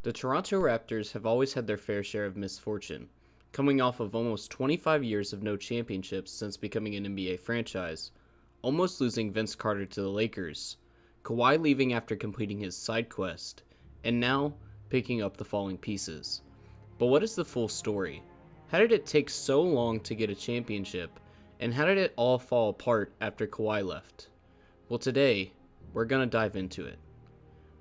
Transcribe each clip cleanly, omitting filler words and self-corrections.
The Toronto Raptors have always had their fair share of misfortune, coming off of almost 25 years of no championships since becoming an NBA franchise, almost losing Vince Carter to the Lakers, Kawhi leaving after completing his side quest, and now picking up the falling pieces. But what is the full story? How did it take so long to get a championship, and how did it all fall apart after Kawhi left? Well, today, we're gonna dive into it.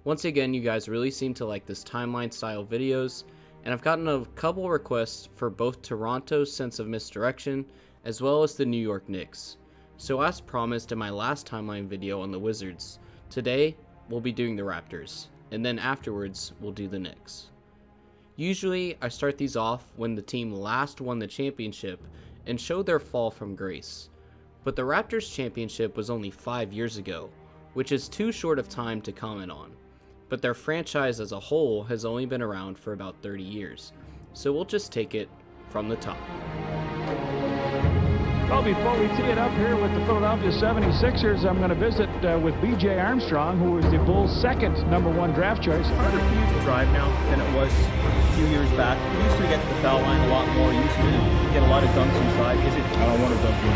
Once again, you guys really seem to like this timeline style videos, and I've gotten a couple requests for both Toronto's sense of misdirection as well as the New York Knicks. So as promised in my last timeline video on the Wizards, today we'll be doing the Raptors, and then afterwards we'll do the Knicks. Usually I start these off when the team last won the championship and show their fall from grace, but the Raptors championship was only 5 years ago, which is too short of time to comment on. But their franchise as a whole has only been around for about 30 years, so we'll just take it from the top. Well, before we tee it up here with the Philadelphia 76ers, I'm going to visit with B.J. Armstrong, who was the Bulls' second #1 draft choice. Harder for you to drive now than it was a few years back. You used to get to the foul line a lot more. You used to get a lot of dunks inside. I don't want to dunk you.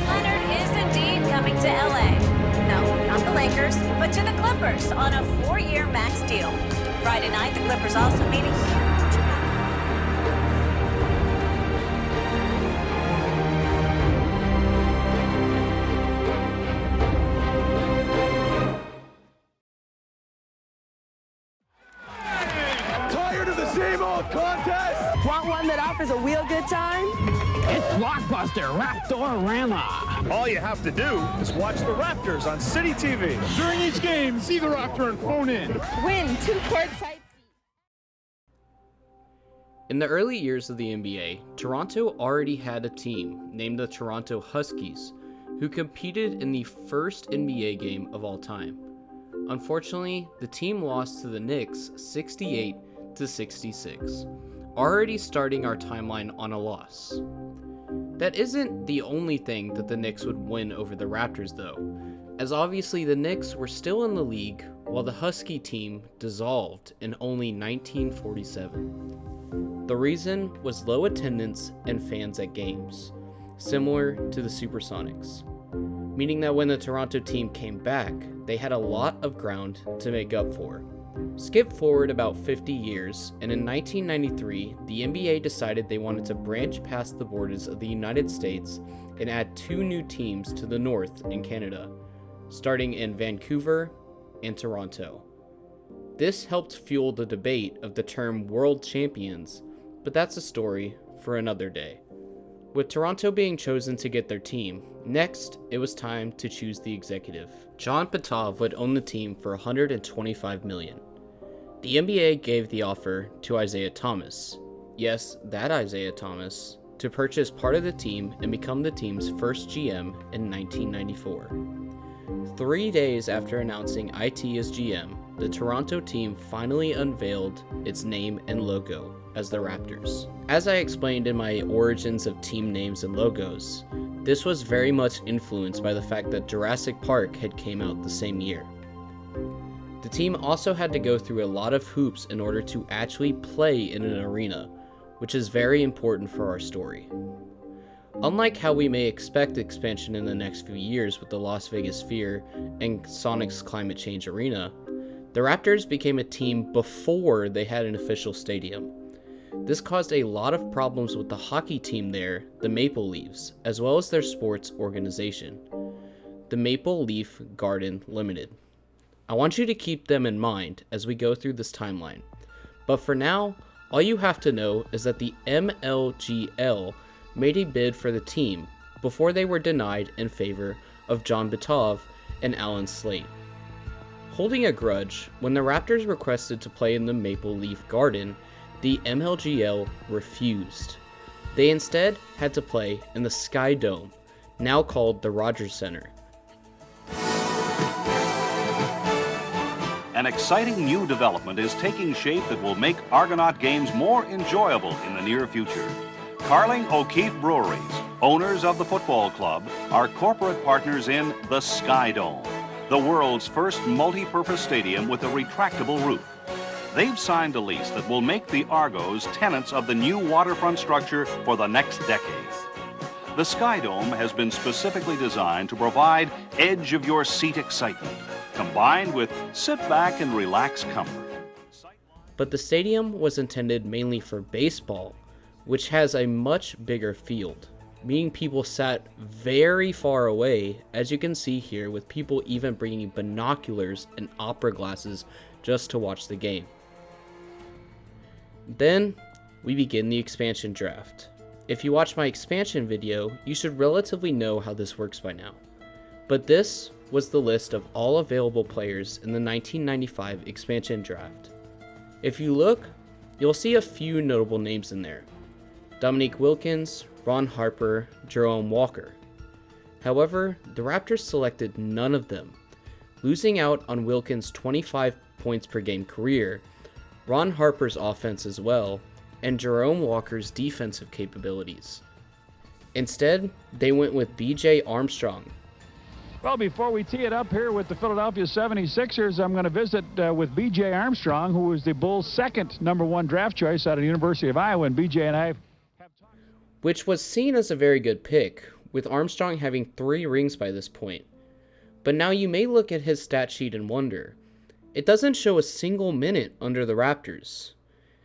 Leonard is indeed coming to L.A. No, not the Lakers, but to the Clippers on a 4-year max deal. Friday night, the Clippers also made a huge... Tired of the same old contest? Want one that offers a real good time? It's Blockbuster Raptorama. All you have to do is watch the Raptors on City TV. During each game, see the Raptor and phone in. Win 2 courtside seats. In the early years of the NBA, Toronto already had a team named the Toronto Huskies, who competed in the first NBA game of all time. Unfortunately, the team lost to the Knicks 68-66, already starting our timeline on a loss. That isn't the only thing that the Knicks would win over the Raptors though, as obviously the Knicks were still in the league while the Husky team dissolved in only 1947. The reason was low attendance and fans at games, similar to the Supersonics, meaning that when the Toronto team came back, they had a lot of ground to make up for. Skip forward about 50 years, and in 1993, the NBA decided they wanted to branch past the borders of the United States and add 2 new teams to the north in Canada, starting in Vancouver and Toronto. This helped fuel the debate of the term world champions, but that's a story for another day. With Toronto being chosen to get their team, next it was time to choose the executive. John Petov would own the team for $125 million. The NBA gave the offer to Isaiah Thomas, yes, that Isaiah Thomas, to purchase part of the team and become the team's first GM in 1994. 3 days after announcing IT as GM, the Toronto team finally unveiled its name and logo as the Raptors. As I explained in my Origins of Team Names and Logos, this was very much influenced by the fact that Jurassic Park had came out the same year. The team also had to go through a lot of hoops in order to actually play in an arena, which is very important for our story. Unlike how we may expect expansion in the next few years with the Las Vegas Sphere and Sonic's Climate Change Arena, the Raptors became a team before they had an official stadium. This caused a lot of problems with the hockey team there, the Maple Leafs, as well as their sports organization, the Maple Leaf Garden Limited. I want you to keep them in mind as we go through this timeline, but for now, all you have to know is that the MLGL made a bid for the team before they were denied in favor of John Petov and Alan Slate. Holding a grudge, when the Raptors requested to play in the Maple Leaf Garden, the MLGL refused. They instead had to play in the Sky Dome, now called the Rogers Center. An exciting new development is taking shape that will make Argonaut games more enjoyable in the near future. Carling O'Keefe Breweries, owners of the football club, are corporate partners in the Sky Dome, the world's first multi-purpose stadium with a retractable roof. They've signed a lease that will make the Argos tenants of the new waterfront structure for the next decade. The Sky Dome has been specifically designed to provide edge-of-your-seat excitement, combined with sit-back and relax comfort. But the stadium was intended mainly for baseball, which has a much bigger field, meaning people sat very far away, as you can see here, with people even bringing binoculars and opera glasses just to watch the game. Then we begin the expansion draft. If you watch my expansion video, you should relatively know how this works by now. But this was the list of all available players in the 1995 expansion draft. If you look, you'll see a few notable names in there: Dominique Wilkins, Ron Harper, Jerome Walker. However, the Raptors selected none of them, losing out on Wilkins' 25 points per game career, Ron Harper's offense as well, and Jerome Walker's defensive capabilities. Instead, they went with B.J. Armstrong. Well, before we tee it up here with the Philadelphia 76ers, I'm going to visit with B.J. Armstrong, who was the Bulls' second #1 draft choice out of the University of Iowa, and B.J. and I have which was seen as a very good pick, with Armstrong having 3 rings by this point. But now you may look at his stat sheet and wonder, it doesn't show a single minute under the Raptors.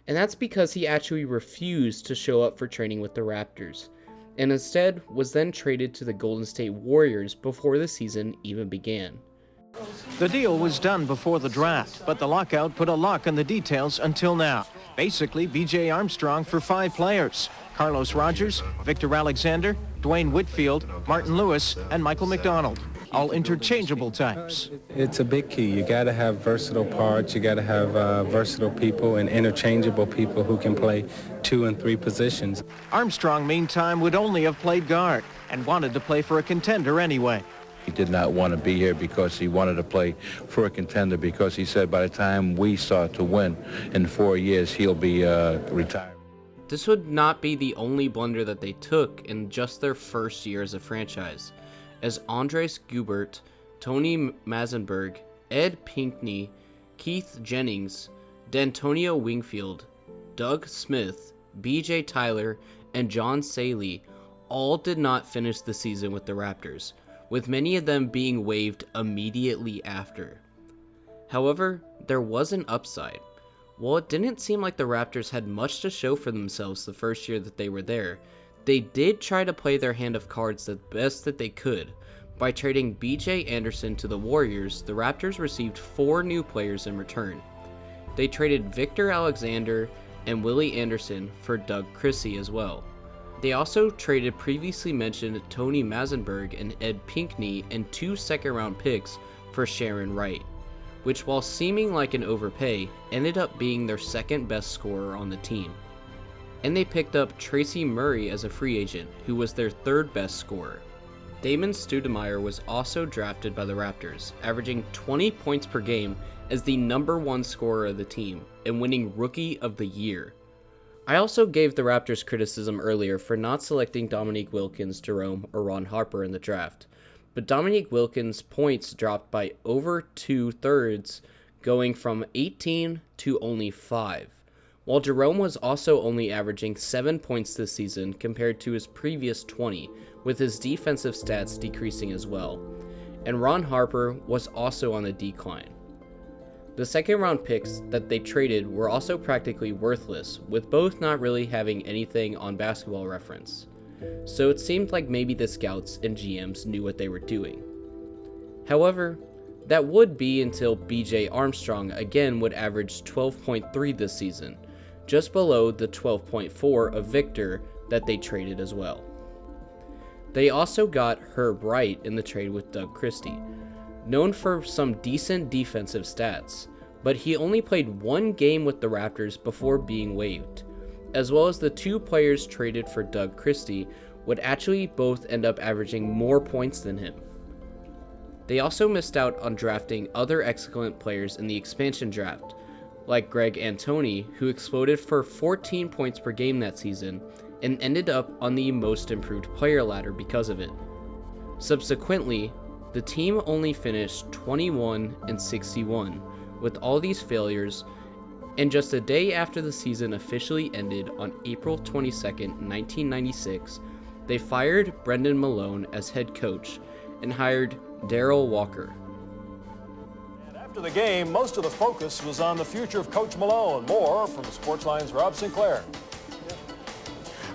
And that's because he actually refused to show up for training with the Raptors, and instead was then traded to the Golden State Warriors before the season even began. The deal was done before the draft, but the lockout put a lock on the details until now. Basically, B.J. Armstrong for 5 players: Carlos Rogers, Victor Alexander, Dwayne Whitfield, Martin Lewis, and Michael McDonald. All interchangeable types. It's a big key. You got to have versatile parts. You got to have versatile people and interchangeable people who can play 2 and 3 positions. Armstrong, meantime, would only have played guard and wanted to play for a contender anyway. He did not want to be here because he wanted to play for a contender, because he said by the time we start to win in 4 years, he'll be retired. This would not be the only blunder that they took in just their first year as a franchise, as Andres Gubert, Tony Mazenberg, Ed Pinkney, Keith Jennings, D'Antonio Wingfield, Doug Smith, BJ Tyler, and John Saley all did not finish the season with the Raptors, with many of them being waived immediately after. However, there was an upside. While it didn't seem like the Raptors had much to show for themselves the first year that they were there, they did try to play their hand of cards the best that they could. By trading B.J. Anderson to the Warriors, the Raptors received 4 new players in return. They traded Victor Alexander and Willie Anderson for Doug Christie as well. They also traded previously mentioned Tony Mazenberg and Ed Pinkney and 2 second-round picks for Sharon Wright, which, while seeming like an overpay, ended up being their second best scorer on the team. And they picked up Tracy Murray as a free agent, who was their 3rd best scorer. Damon Stoudemire was also drafted by the Raptors, averaging 20 points per game as the #1 scorer of the team and winning Rookie of the Year. I also gave the Raptors criticism earlier for not selecting Dominique Wilkins, Jerome, or Ron Harper in the draft, but Dominique Wilkins' points dropped by over 2/3, going from 18 to only 5. While Jerome was also only averaging 7 points this season compared to his previous 20, with his defensive stats decreasing as well, and Ron Harper was also on the decline. The second round picks that they traded were also practically worthless, with both not really having anything on Basketball Reference, so it seemed like maybe the scouts and GMs knew what they were doing. However, that would be until B.J. Armstrong again would average 12.3 this season, just below the 12.4 of Victor that they traded as well. They also got Herb Wright in the trade with Doug Christie, known for some decent defensive stats, but he only played 1 game with the Raptors before being waived, as well as the 2 players traded for Doug Christie would actually both end up averaging more points than him. They also missed out on drafting other excellent players in the expansion draft, like Greg Antoni, who exploded for 14 points per game that season and ended up on the most improved player ladder because of it. Subsequently, the team only finished 21-61 with all these failures, And just a day after the season officially ended on April 22nd, 1996, they fired Brendan Malone as head coach and hired Darrell Walker. After the game, most of the focus was on the future of Coach Malone. More from Sportsline's Rob Sinclair.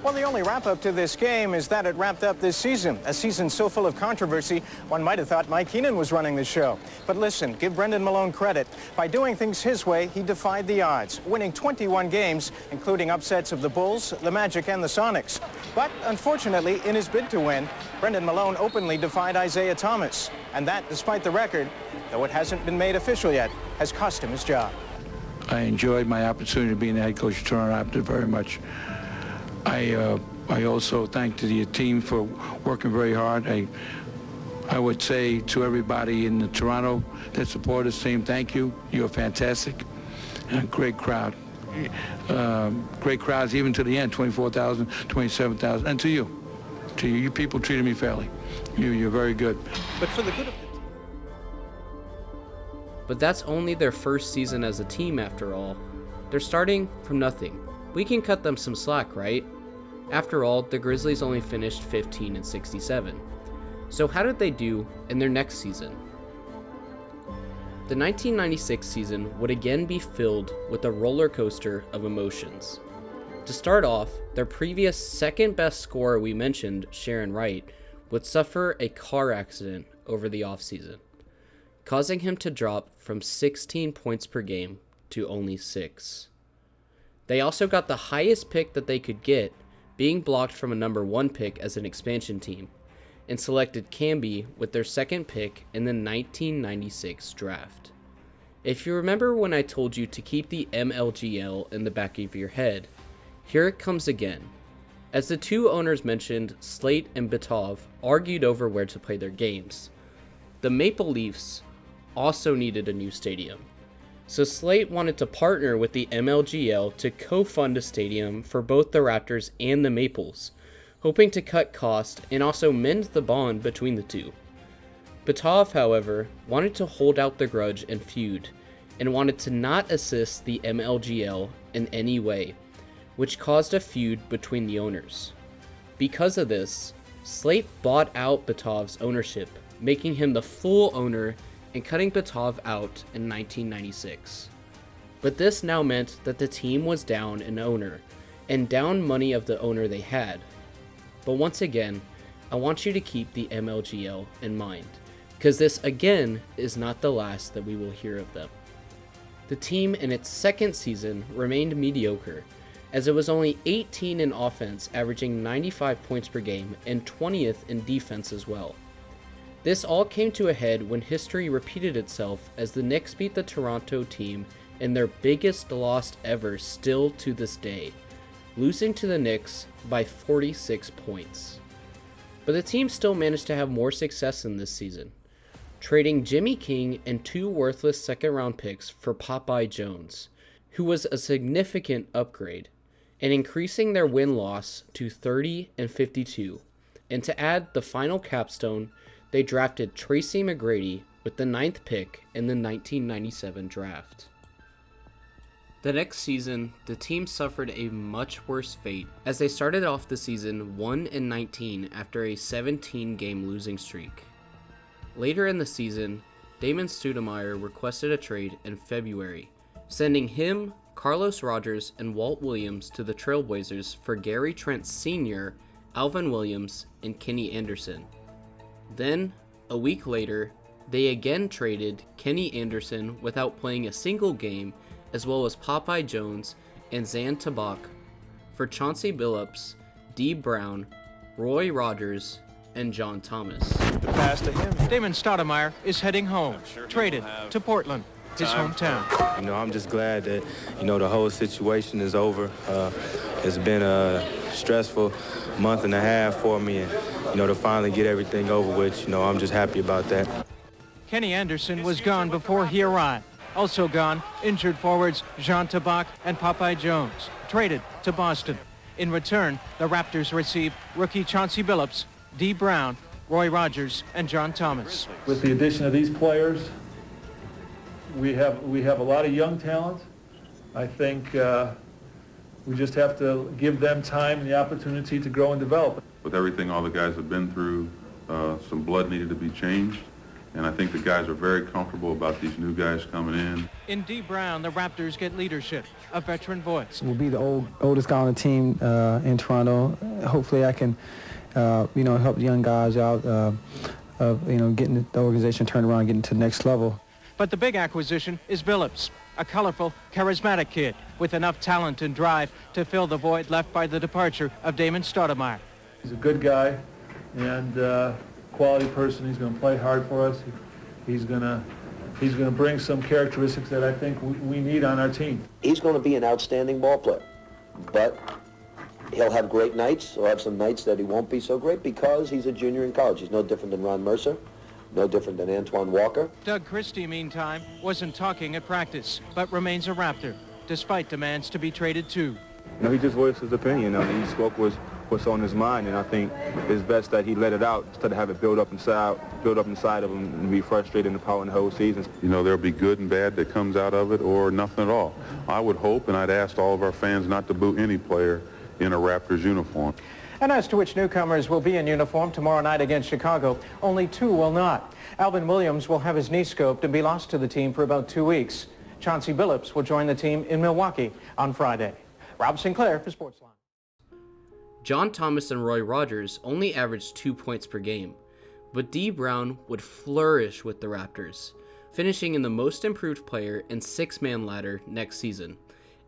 Well, the only wrap-up to this game is that it wrapped up this season. A season so full of controversy, one might have thought Mike Keenan was running the show. But listen, give Brendan Malone credit. By doing things his way, he defied the odds, winning 21 games, including upsets of the Bulls, the Magic, and the Sonics. But unfortunately, in his bid to win, Brendan Malone openly defied Isaiah Thomas. And that, despite the record, though it hasn't been made official yet, has cost him his job. I enjoyed my opportunity to be the head coach of Toronto Raptors very much. I also thank the team for working very hard. I would say to everybody in the Toronto that support this team, thank you. You're fantastic. And a great crowd. Great crowds even to the end, 24,000, 27,000. And to you. You people treated me fairly. You're very good. But for the good of the But that's only their first season as a team after all. They're starting from nothing. We can cut them some slack, right? After all, the Grizzlies only finished 15-67. So how did they do in their next season? The 1996 season would again be filled with a roller coaster of emotions. To start off, their previous second best scorer we mentioned, Sharon Wright, would suffer a car accident over the offseason, causing him to drop from 16 points per game to only 6. They also got the highest pick that they could get, being blocked from a number 1 pick as an expansion team, and selected Camby with their second pick in the 1996 draft. If you remember when I told you to keep the MLGL in the back of your head, here it comes again. As the two owners mentioned, Slate and Bitov argued over where to play their games. The Maple Leafs also needed a new stadium, so Slate wanted to partner with the MLGL to co-fund a stadium for both the Raptors and the Maples, hoping to cut costs and also mend the bond between the two. Bitov, however, wanted to hold out the grudge and feud, and wanted to not assist the MLGL in any way, which caused a feud between the owners. Because of this, Slate bought out Bitov's ownership, making him the full owner and cutting Bitov out in 1996. But this now meant that the team was down an owner, and down money of the owner they had. But once again, I want you to keep the MLGL in mind, because this again is not the last that we will hear of them. The team in its second season remained mediocre, as it was only 18 in offense, averaging 95 points per game, and 20th in defense as well. This all came to a head when history repeated itself as the Knicks beat the Toronto team in their biggest loss ever still to this day, losing to the Knicks by 46 points. But the team still managed to have more success in this season, trading Jimmy King and 2 worthless second-round picks for Popeye Jones, who was a significant upgrade, and increasing their win-loss to 30-52. And to add the final capstone, they drafted Tracy McGrady with the 9th pick in the 1997 draft. The next season, the team suffered a much worse fate as they started off the season 1-19 after a 17-game losing streak. Later in the season, Damon Stoudemire requested a trade in February, sending him, Carlos Rogers, and Walt Williams to the Trailblazers for Gary Trent Sr., Alvin Williams, and Kenny Anderson. Then, a week later, they again traded Kenny Anderson without playing a single game, as well as Popeye Jones and Zan Tabak for Chauncey Billups, Dee Brown, Roy Rogers, and John Thomas. The pass to him. Damon Stoudemire is heading home, traded to Portland, his hometown. I'm just glad that, the whole situation is over. It's been a stressful month and a half for me, and, to finally get everything over with, I'm just happy about that. Kenny Anderson was gone before he arrived. Also gone, injured forwards Jean Tabak and Popeye Jones, traded to Boston. In return, the Raptors receive rookie Chauncey Billups, Dee Brown, Roy Rogers, and John Thomas. With the addition of these players, we have a lot of young talent. I think we just have to give them time and the opportunity to grow and develop. With everything all the guys have been through, some blood needed to be changed, and I think the guys are very comfortable about these new guys coming in. In D. Brown, the Raptors get leadership, a veteran voice. We'll be the oldest guy on the team in Toronto. Hopefully I can, help the young guys out of, getting the organization turned around, getting to the next level. But the big acquisition is Billups, a colorful, charismatic kid with enough talent and drive to fill the void left by the departure of Damon Stoudemire. He's a good guy and quality person. He's going to play hard for us. He's going to bring some characteristics that I think we need on our team. He's going to be an outstanding ball player, but he'll have great nights. He'll have some nights that he won't be so great because he's a junior in college. He's no different than Ron Mercer, no different than Antoine Walker. Doug Christie, meantime, wasn't talking at practice, but remains a Raptor, despite demands to be traded too. He just voiced his opinion. He spoke what's on his mind, and I think it's best that he let it out instead of have it build up inside of him and be frustrated and pouting the whole season. There'll be good and bad that comes out of it, or nothing at all. I would hope, and I'd ask all of our fans not to boo any player in a Raptors uniform. And as to which newcomers will be in uniform tomorrow night against Chicago, only two will not. Alvin Williams will have his knee scoped and be lost to the team for about 2 weeks. Chauncey Billups will join the team in Milwaukee on Friday. Rob Sinclair for Sportsline. John Thomas and Roy Rogers only averaged 2 points per game, but D. Brown would flourish with the Raptors, finishing in the most improved player and six-man ladder next season.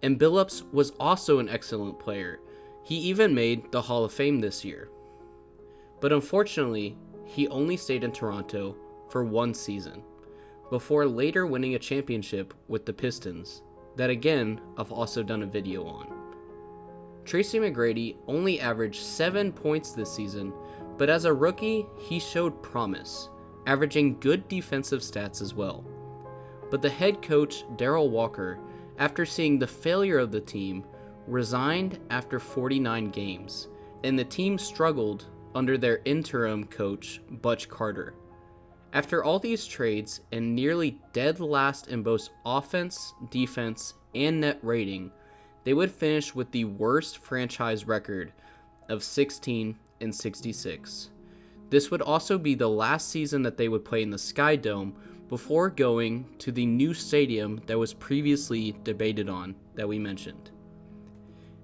And Billups was also an excellent player. He even made the Hall of Fame this year. But unfortunately, he only stayed in Toronto for one season, before later winning a championship with the Pistons, that again I've also done a video on. Tracy McGrady only averaged 7 points this season, but as a rookie, he showed promise, averaging good defensive stats as well. But the head coach, Darrell Walker, after seeing the failure of the team, resigned after 49 games, and the team struggled under their interim coach, Butch Carter. After all these trades and nearly dead last in both offense, defense, and net rating, they would finish with the worst franchise record of 16-66. This would also be the last season that they would play in the Sky Dome before going to the new stadium that was previously debated on that we mentioned.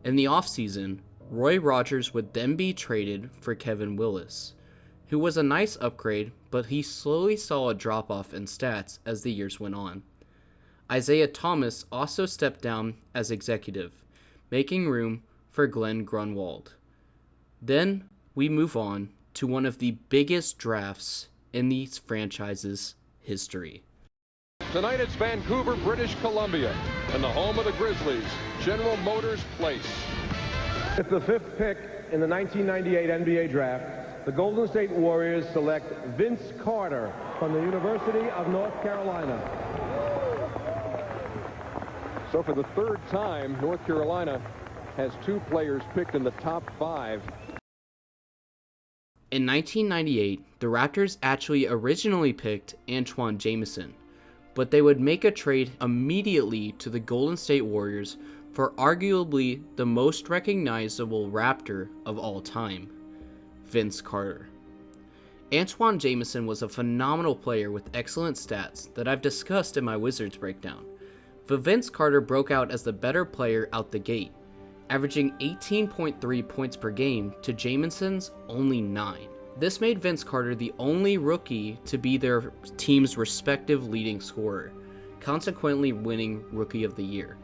In the offseason, Roy Rogers would then be traded for Kevin Willis, who was a nice upgrade, but he slowly saw a drop-off in stats as the years went on. Isaiah Thomas also stepped down as executive, making room for Glenn Grunwald. Then we move on to one of the biggest drafts in these franchises' history. Tonight it's Vancouver, British Columbia, and the home of the Grizzlies, General Motors Place. With the fifth pick in the 1998 NBA draft, the Golden State Warriors select Vince Carter from the University of North Carolina. So for the third time, North Carolina has two players picked in the top 5. In 1998, the Raptors actually originally picked Antoine Jamison, but they would make a trade immediately to the Golden State Warriors for arguably the most recognizable Raptor of all time, Vince Carter. Antoine Jamison was a phenomenal player with excellent stats that I've discussed in my Wizards breakdown, but Vince Carter broke out as the better player out the gate, averaging 18.3 points per game to Jamison's only 9. This made Vince Carter the only rookie to be their team's respective leading scorer, consequently winning Rookie of the Year.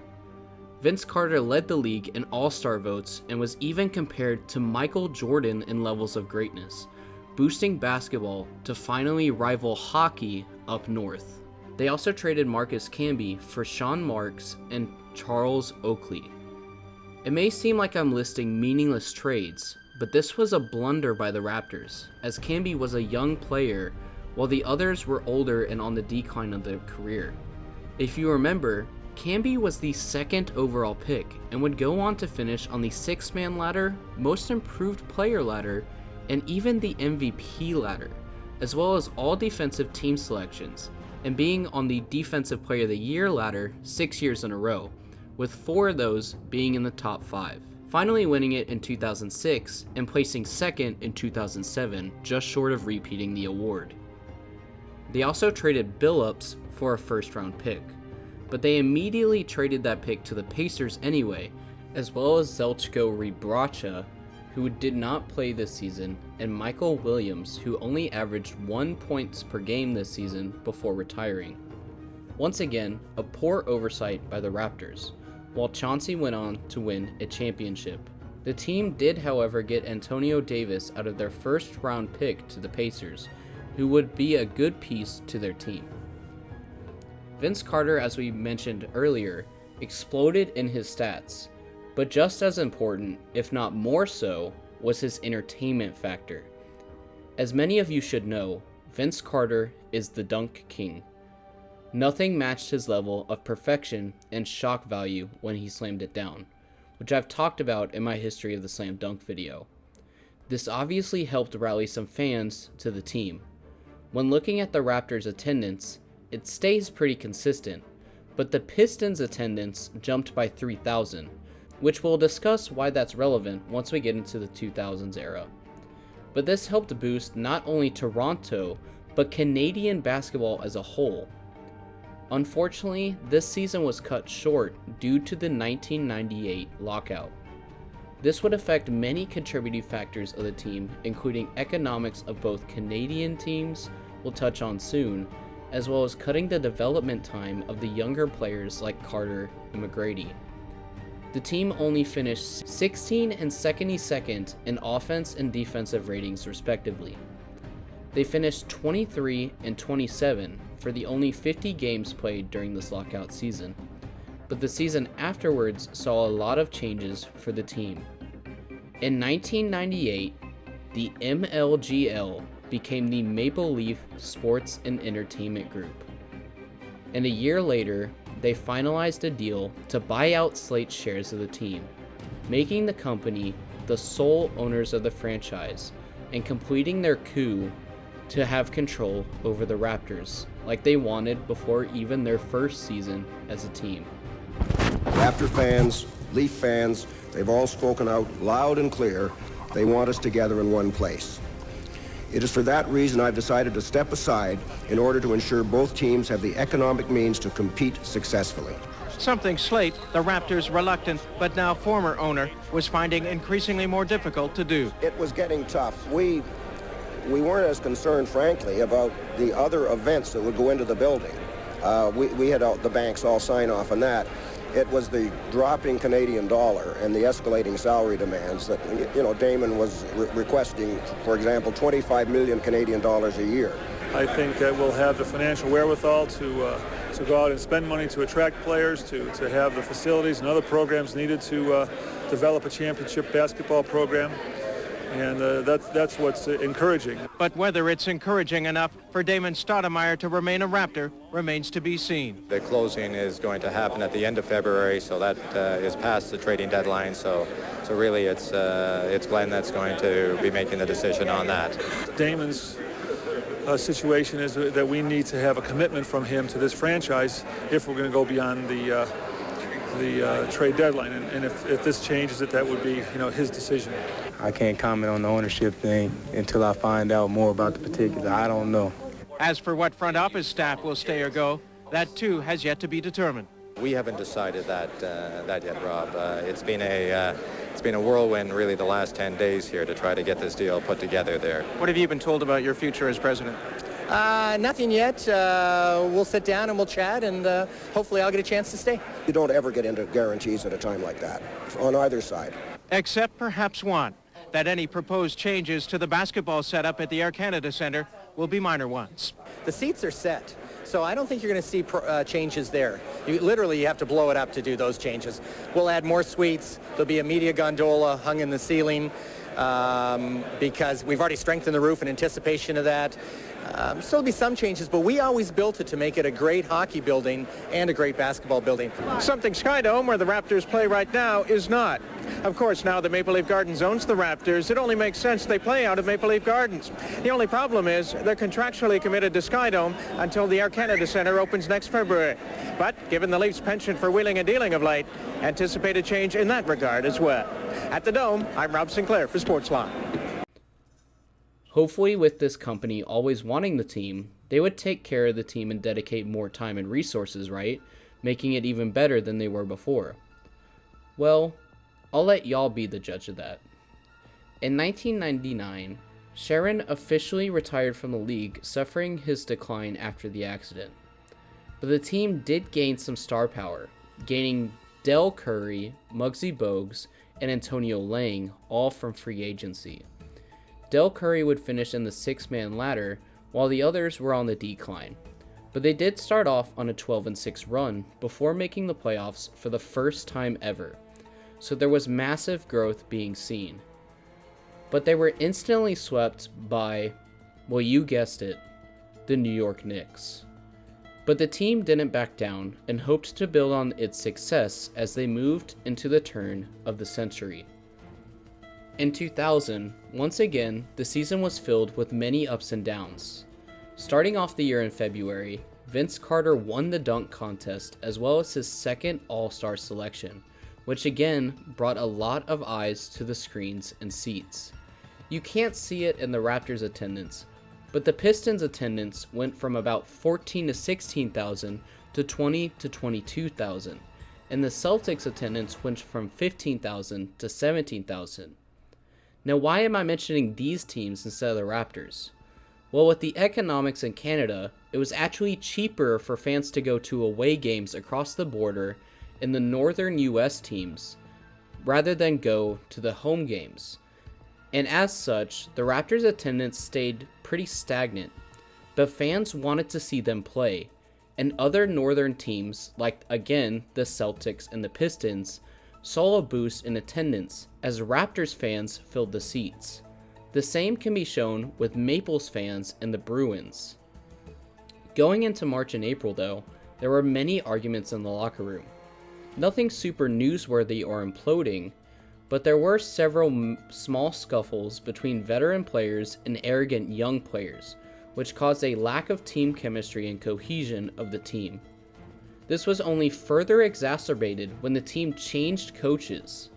Vince Carter led the league in All-Star votes and was even compared to Michael Jordan in levels of greatness, boosting basketball to finally rival hockey up north. They also traded Marcus Camby for Sean Marks and Charles Oakley. It may seem like I'm listing meaningless trades, but this was a blunder by the Raptors, as Camby was a young player while the others were older and on the decline of their career. If you remember, Camby was the second overall pick and would go on to finish on the six-man ladder, most improved player ladder, and even the MVP ladder, as well as all defensive team selections, and being on the defensive player of the year ladder 6 years in a row, with 4 of those being in the top 5. Finally winning it in 2006 and placing second in 2007, just short of repeating the award. They also traded Billups for a first-round pick, but they immediately traded that pick to the Pacers anyway, as well as Zeljko Rebraca, who did not play this season, and Michael Williams, who only averaged 1 point per game this season before retiring. Once again, a poor oversight by the Raptors, while Chauncey went on to win a championship. The team did, however, get Antonio Davis out of their first-round pick to the Pacers, who would be a good piece to their team. Vince Carter, as we mentioned earlier, exploded in his stats, but just as important, if not more so, was his entertainment factor. As many of you should know, Vince Carter is the dunk king. Nothing matched his level of perfection and shock value when he slammed it down, which I've talked about in my history of the slam dunk video. This obviously helped rally some fans to the team. When looking at the Raptors' attendance, it stays pretty consistent, but the Pistons' attendance jumped by 3,000, which we'll discuss why that's relevant once we get into the 2000s era. But this helped boost not only Toronto, but Canadian basketball as a whole. Unfortunately, this season was cut short due to the 1998 lockout. This would affect many contributing factors of the team, including economics of both Canadian teams, we'll touch on soon, as well as cutting the development time of the younger players like Carter and McGrady. The team only finished 16 and 72nd in offense and defensive ratings respectively. They finished 23 and 27 for the only 50 games played during this lockout season, but the season afterwards saw a lot of changes for the team. In 1998, the MLGL became the Maple Leaf Sports and Entertainment Group, and a year later, they finalized a deal to buy out Slate's shares of the team, making the company the sole owners of the franchise and completing their coup to have control over the Raptors, like they wanted before even their first season as a team. Raptor fans, Leaf fans, they've all spoken out loud and clear. They want us together in one place. It is for that reason I've decided to step aside in order to ensure both teams have the economic means to compete successfully. Something Slate, the Raptors' reluctant but now former owner, was finding increasingly more difficult to do. It was getting tough. We weren't as concerned, frankly, about the other events that would go into the building. We had the banks all sign off on that. It was the dropping Canadian dollar and the escalating salary demands that, Damon was requesting, for example, 25 million Canadian dollars a year. I think that we'll have the financial wherewithal to go out and spend money to attract players, to have the facilities and other programs needed to develop a championship basketball program. And that's what's encouraging. But whether it's encouraging enough for Damon Stoudemire to remain a Raptor remains to be seen. The closing is going to happen at the end of February, so that is past the trading deadline. So really it's Glenn that's going to be making the decision on that. Damon's situation is that we need to have a commitment from him to this franchise if we're going to go beyond the trade deadline, and if this changes it, that would be his decision. I can't comment on the ownership thing until I find out more about the particulars. I don't know. As for what front office staff will stay or go, that too has yet to be determined. We haven't decided that yet, Rob. It's been a whirlwind really the last 10 days here to try to get this deal put together there. What have you been told about your future as president? Nothing yet. We'll sit down and we'll chat, and hopefully I'll get a chance to stay. You don't ever get into guarantees at a time like that, on either side. Except perhaps one, that any proposed changes to the basketball setup at the Air Canada Centre will be minor ones. The seats are set, so I don't think you're going to see changes there. You have to blow it up to do those changes. We'll add more suites. There'll be a media gondola hung in the ceiling because we've already strengthened the roof in anticipation of that. So there'll be some changes, but we always built it to make it a great hockey building and a great basketball building. Something Skydome, where the Raptors play right now, is not. Of course, now that Maple Leaf Gardens owns the Raptors, it only makes sense they play out of Maple Leaf Gardens. The only problem is they're contractually committed to Skydome until the Air Canada Centre opens next February. But given the Leafs' penchant for wheeling and dealing of late, anticipate a change in that regard as well. At the Dome, I'm Rob Sinclair for Sportsline. Hopefully, with this company always wanting the team, they would take care of the team and dedicate more time and resources, right? Making it even better than they were before. Well, I'll let y'all be the judge of that. In 1999, Sharon officially retired from the league, suffering his decline after the accident. But the team did gain some star power, gaining Del Curry, Muggsy Bogues, and Antonio Lang, all from free agency. Del Curry would finish in the six-man ladder, while the others were on the decline. But they did start off on a 12-6 run before making the playoffs for the first time ever. So there was massive growth being seen. But they were instantly swept by, well, you guessed it, the New York Knicks. But the team didn't back down and hoped to build on its success as they moved into the turn of the century. In 2000, once again, the season was filled with many ups and downs. Starting off the year in February, Vince Carter won the dunk contest as well as his second All-Star selection, which again brought a lot of eyes to the screens and seats. You can't see it in the Raptors' attendance, but the Pistons' attendance went from about 14,000 to 16,000 to 20,000 to 22,000, and the Celtics' attendance went from 15,000 to 17,000. Now, why am I mentioning these teams instead of the Raptors? Well, with the economics in Canada, it was actually cheaper for fans to go to away games across the border in the northern US teams rather than go to the home games. And as such, the Raptors' attendance stayed pretty stagnant, but fans wanted to see them play, and other northern teams, like again the Celtics and the Pistons, saw a boost in attendance as Raptors fans filled the seats. The same can be shown with Maples fans and the Bruins. Going into March and April though, there were many arguments in the locker room. Nothing super newsworthy or imploding, but there were several small scuffles between veteran players and arrogant young players, which caused a lack of team chemistry and cohesion of the team. This was only further exacerbated when the team changed coaches.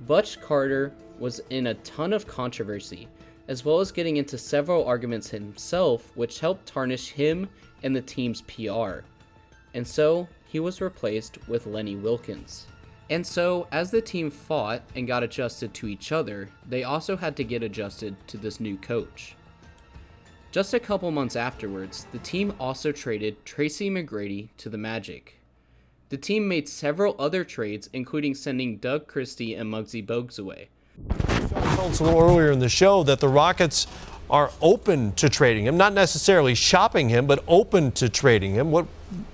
Butch Carter was in a ton of controversy, as well as getting into several arguments himself, which helped tarnish him and the team's PR. And so, he was replaced with Lenny Wilkens. And so, as the team fought and got adjusted to each other, they also had to get adjusted to this new coach. Just a couple months afterwards, the team also traded Tracy McGrady to the Magic. The team made several other trades, including sending Doug Christie and Muggsy Bogues away. I told us a little earlier in the show that the Rockets are open to trading him, not necessarily shopping him, but open to trading him. What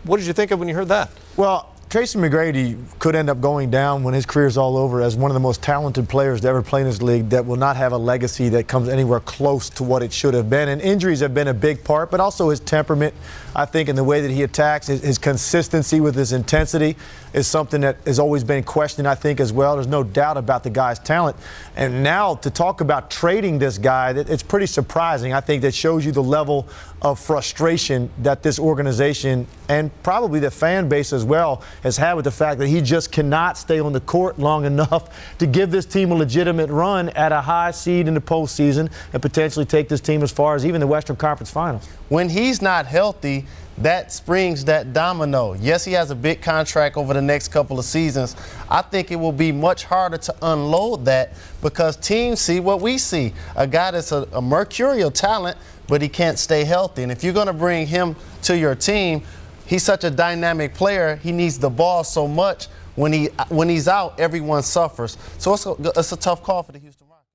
did you think of when you heard that? Well, Tracy McGrady could end up going down when his career's all over as one of the most talented players to ever play in this league that will not have a legacy that comes anywhere close to what it should have been. And injuries have been a big part, but also his temperament, I think, and the way that he attacks, his consistency with his intensity is something that has always been questioned, I think, as well. There's no doubt about the guy's talent. And now to talk about trading this guy, it's pretty surprising. I think that shows you the level of frustration that this organization and probably the fan base as well has had with the fact that he just cannot stay on the court long enough to give this team a legitimate run at a high seed in the postseason and potentially take this team as far as even the Western Conference Finals. When he's not healthy, that springs that domino. Yes, he has a big contract over the next couple of seasons. I think it will be much harder to unload that because teams see what we see. A guy that's a mercurial talent, but he can't stay healthy. And if you're going to bring him to your team, he's such a dynamic player. He needs the ball so much. When he's out, everyone suffers. So it's a tough call for the Houston Rockets.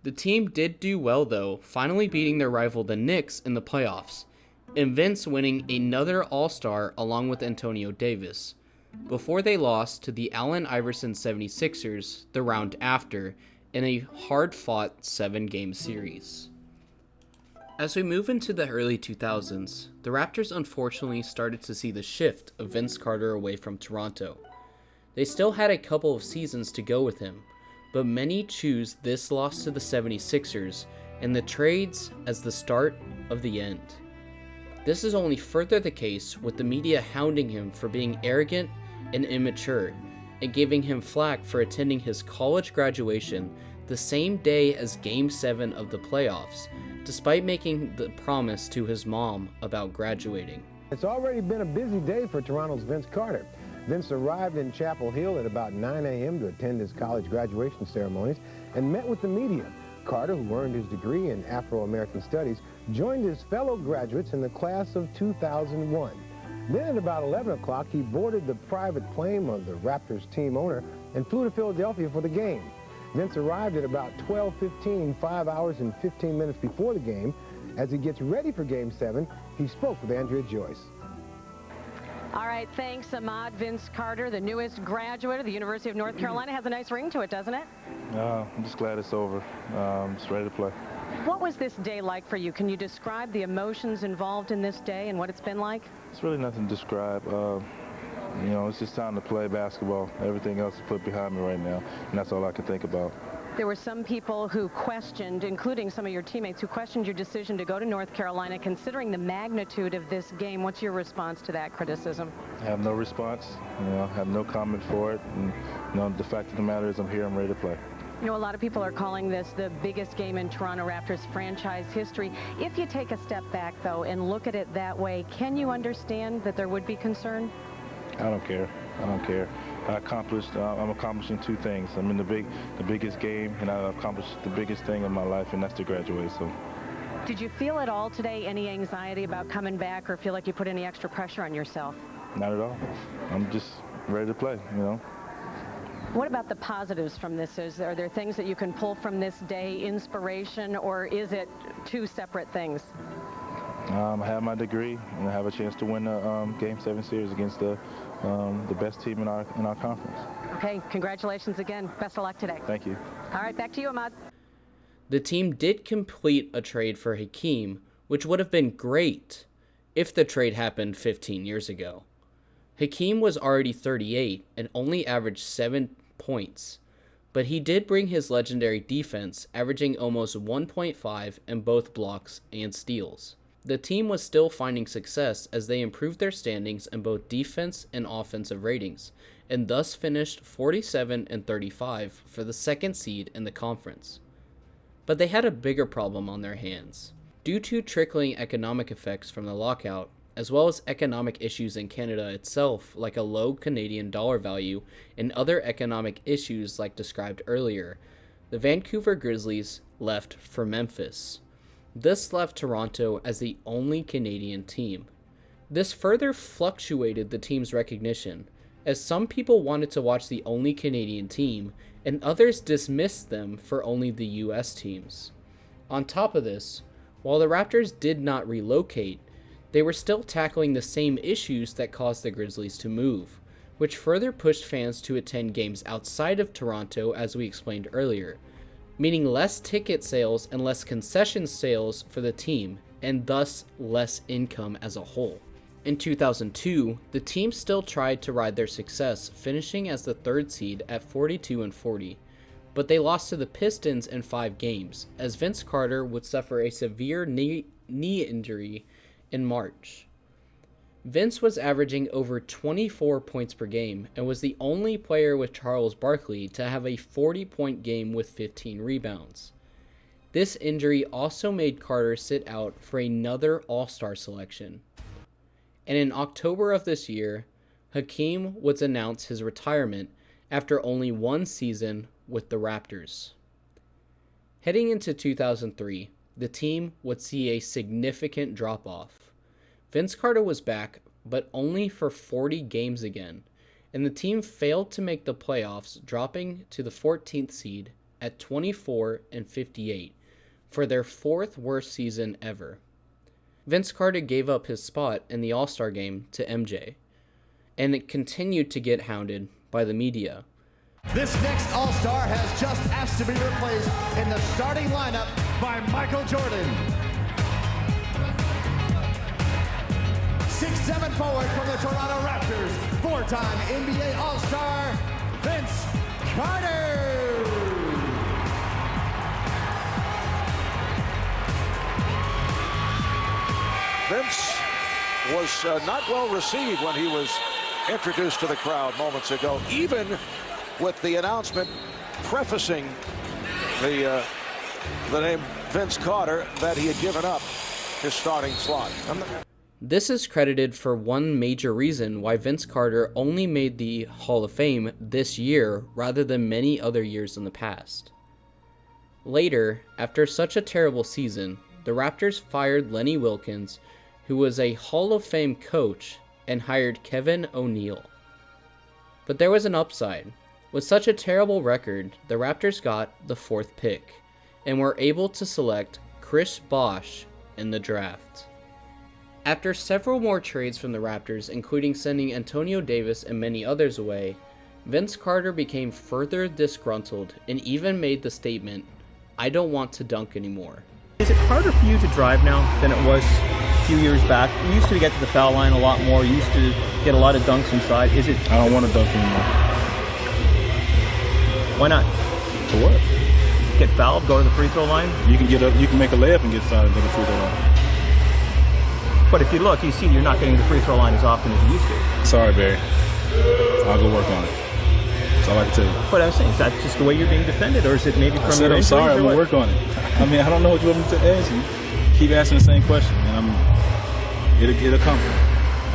The team did do well, though, finally beating their rival the Knicks in the playoffs, and Vince winning another All-Star along with Antonio Davis, before they lost to the Allen Iverson 76ers the round after in a hard-fought 7-game series. As we move into the early 2000s, the Raptors unfortunately started to see the shift of Vince Carter away from Toronto. They still had a couple of seasons to go with him, but many choose this loss to the 76ers and the trades as the start of the end. This is only further the case with the media hounding him for being arrogant and immature, and giving him flack for attending his college graduation the same day as Game 7 of the playoffs, despite making the promise to his mom about graduating. It's already been a busy day for Toronto's Vince Carter. Vince arrived in Chapel Hill at about 9 a.m. to attend his college graduation ceremonies and met with the media. Carter, who earned his degree in Afro-American Studies, joined his fellow graduates in the class of 2001. Then at about 11 o'clock, he boarded the private plane of the Raptors team owner and flew to Philadelphia for the game. Vince arrived at about 12:15, 5 hours and 15 minutes before the game. As he gets ready for Game 7, he spoke with Andrea Joyce. All right, thanks, Ahmad. Vince Carter, the newest graduate of the University of North Carolina, has a nice ring to it, doesn't it? I'm just glad it's over. Just ready to play. What was this day like for you? Can you describe the emotions involved in this day and what it's been like? It's really nothing to describe. You know, it's just time to play basketball. Everything else is put behind me right now, and that's all I can think about. There were some people who questioned, including some of your teammates, who questioned your decision to go to North Carolina, considering the magnitude of this game. What's your response to that criticism? I have no response. You know, I have no comment for it. And, you know, the fact of the matter is I'm here, I'm ready to play. You know, a lot of people are calling this the biggest game in Toronto Raptors franchise history. If you take a step back, though, and look at it that way, can you understand that there would be concern? I don't care. I don't care. I'm accomplishing two things. I'm in the biggest game, and I've accomplished the biggest thing in my life, and that's to graduate. So. Did you feel at all today any anxiety about coming back, or feel like you put any extra pressure on yourself? Not at all. I'm just ready to play, you know. What about the positives from this? Are there things that you can pull from this day, inspiration, or is it two separate things? I have my degree, and I have a chance to win the Game 7 series against the best team in our conference. Okay, congratulations again. Best of luck today. Thank you. All right, back to you, Ahmad. The team did complete a trade for Hakeem, which would have been great if the trade happened 15 years ago. Hakeem was already 38 and only averaged 7 points, but he did bring his legendary defense, averaging almost 1.5 in both blocks and steals. The team was still finding success as they improved their standings in both defense and offensive ratings, and thus finished 47 and 35 for the second seed in the conference. But they had a bigger problem on their hands. Due to trickling economic effects from the lockout, as well as economic issues in Canada itself, like a low Canadian dollar value and other economic issues like described earlier, the Vancouver Grizzlies left for Memphis. This left Toronto as the only Canadian team. This further fluctuated the team's recognition, as some people wanted to watch the only Canadian team, and others dismissed them for only the US teams. On top of this, while the Raptors did not relocate, they were still tackling the same issues that caused the Grizzlies to move, which further pushed fans to attend games outside of Toronto, as we explained earlier, meaning less ticket sales and less concession sales for the team, and thus less income as a whole. In 2002, the team still tried to ride their success, finishing as the third seed at 42 and 40, but they lost to the Pistons in 5 games, as Vince Carter would suffer a severe knee injury in March. Vince was averaging over 24 points per game and was the only player with Charles Barkley to have a 40-point game with 15 rebounds. This injury also made Carter sit out for another All-Star selection. And in October of this year, Hakeem would announce his retirement after only 1 season with the Raptors. Heading into 2003, the team would see a significant drop-off. Vince Carter was back, but only for 40 games again, and the team failed to make the playoffs, dropping to the 14th seed at 24 and 58 for their 4th worst season ever. Vince Carter gave up his spot in the All-Star game to MJ, and it continued to get hounded by the media. This next All-Star has just asked to be replaced in the starting lineup by Michael Jordan. 6'7" forward from the Toronto Raptors, 4-time NBA All-Star, Vince Carter. Vince was not well received when he was introduced to the crowd moments ago, even with the announcement prefacing the name Vince Carter that he had given up his starting slot. This is credited for one major reason why Vince Carter only made the Hall of Fame this year rather than many other years in the past. Later, after such a terrible season, the Raptors fired Lenny Wilkens, who was a Hall of Fame coach, and hired Kevin O'Neal. But there was an upside. With such a terrible record, the Raptors got the 4th pick, and were able to select Chris Bosh in the draft. After several more trades from the Raptors, including sending Antonio Davis and many others away, Vince Carter became further disgruntled and even made the statement, "I don't want to dunk anymore." Is it harder for you to drive now than it was a few years back? You used to get to the foul line a lot more. You used to get a lot of dunks inside. Is it? I don't want to dunk anymore. Why not? For what? Get fouled, go to the free throw line? You can get up, you can make a layup and get fouled and go to the free throw line. But if you look, you see you're not getting to the free throw line as often as you used to. Sorry, Barry. I'll go work on it. That's all I can tell you. But I'm saying, is that just the way you're being defended, or is it maybe from your I'm sorry, I'm going to work on it. I mean, I don't know what you want me to ask you. Keep asking the same question, and it'll come.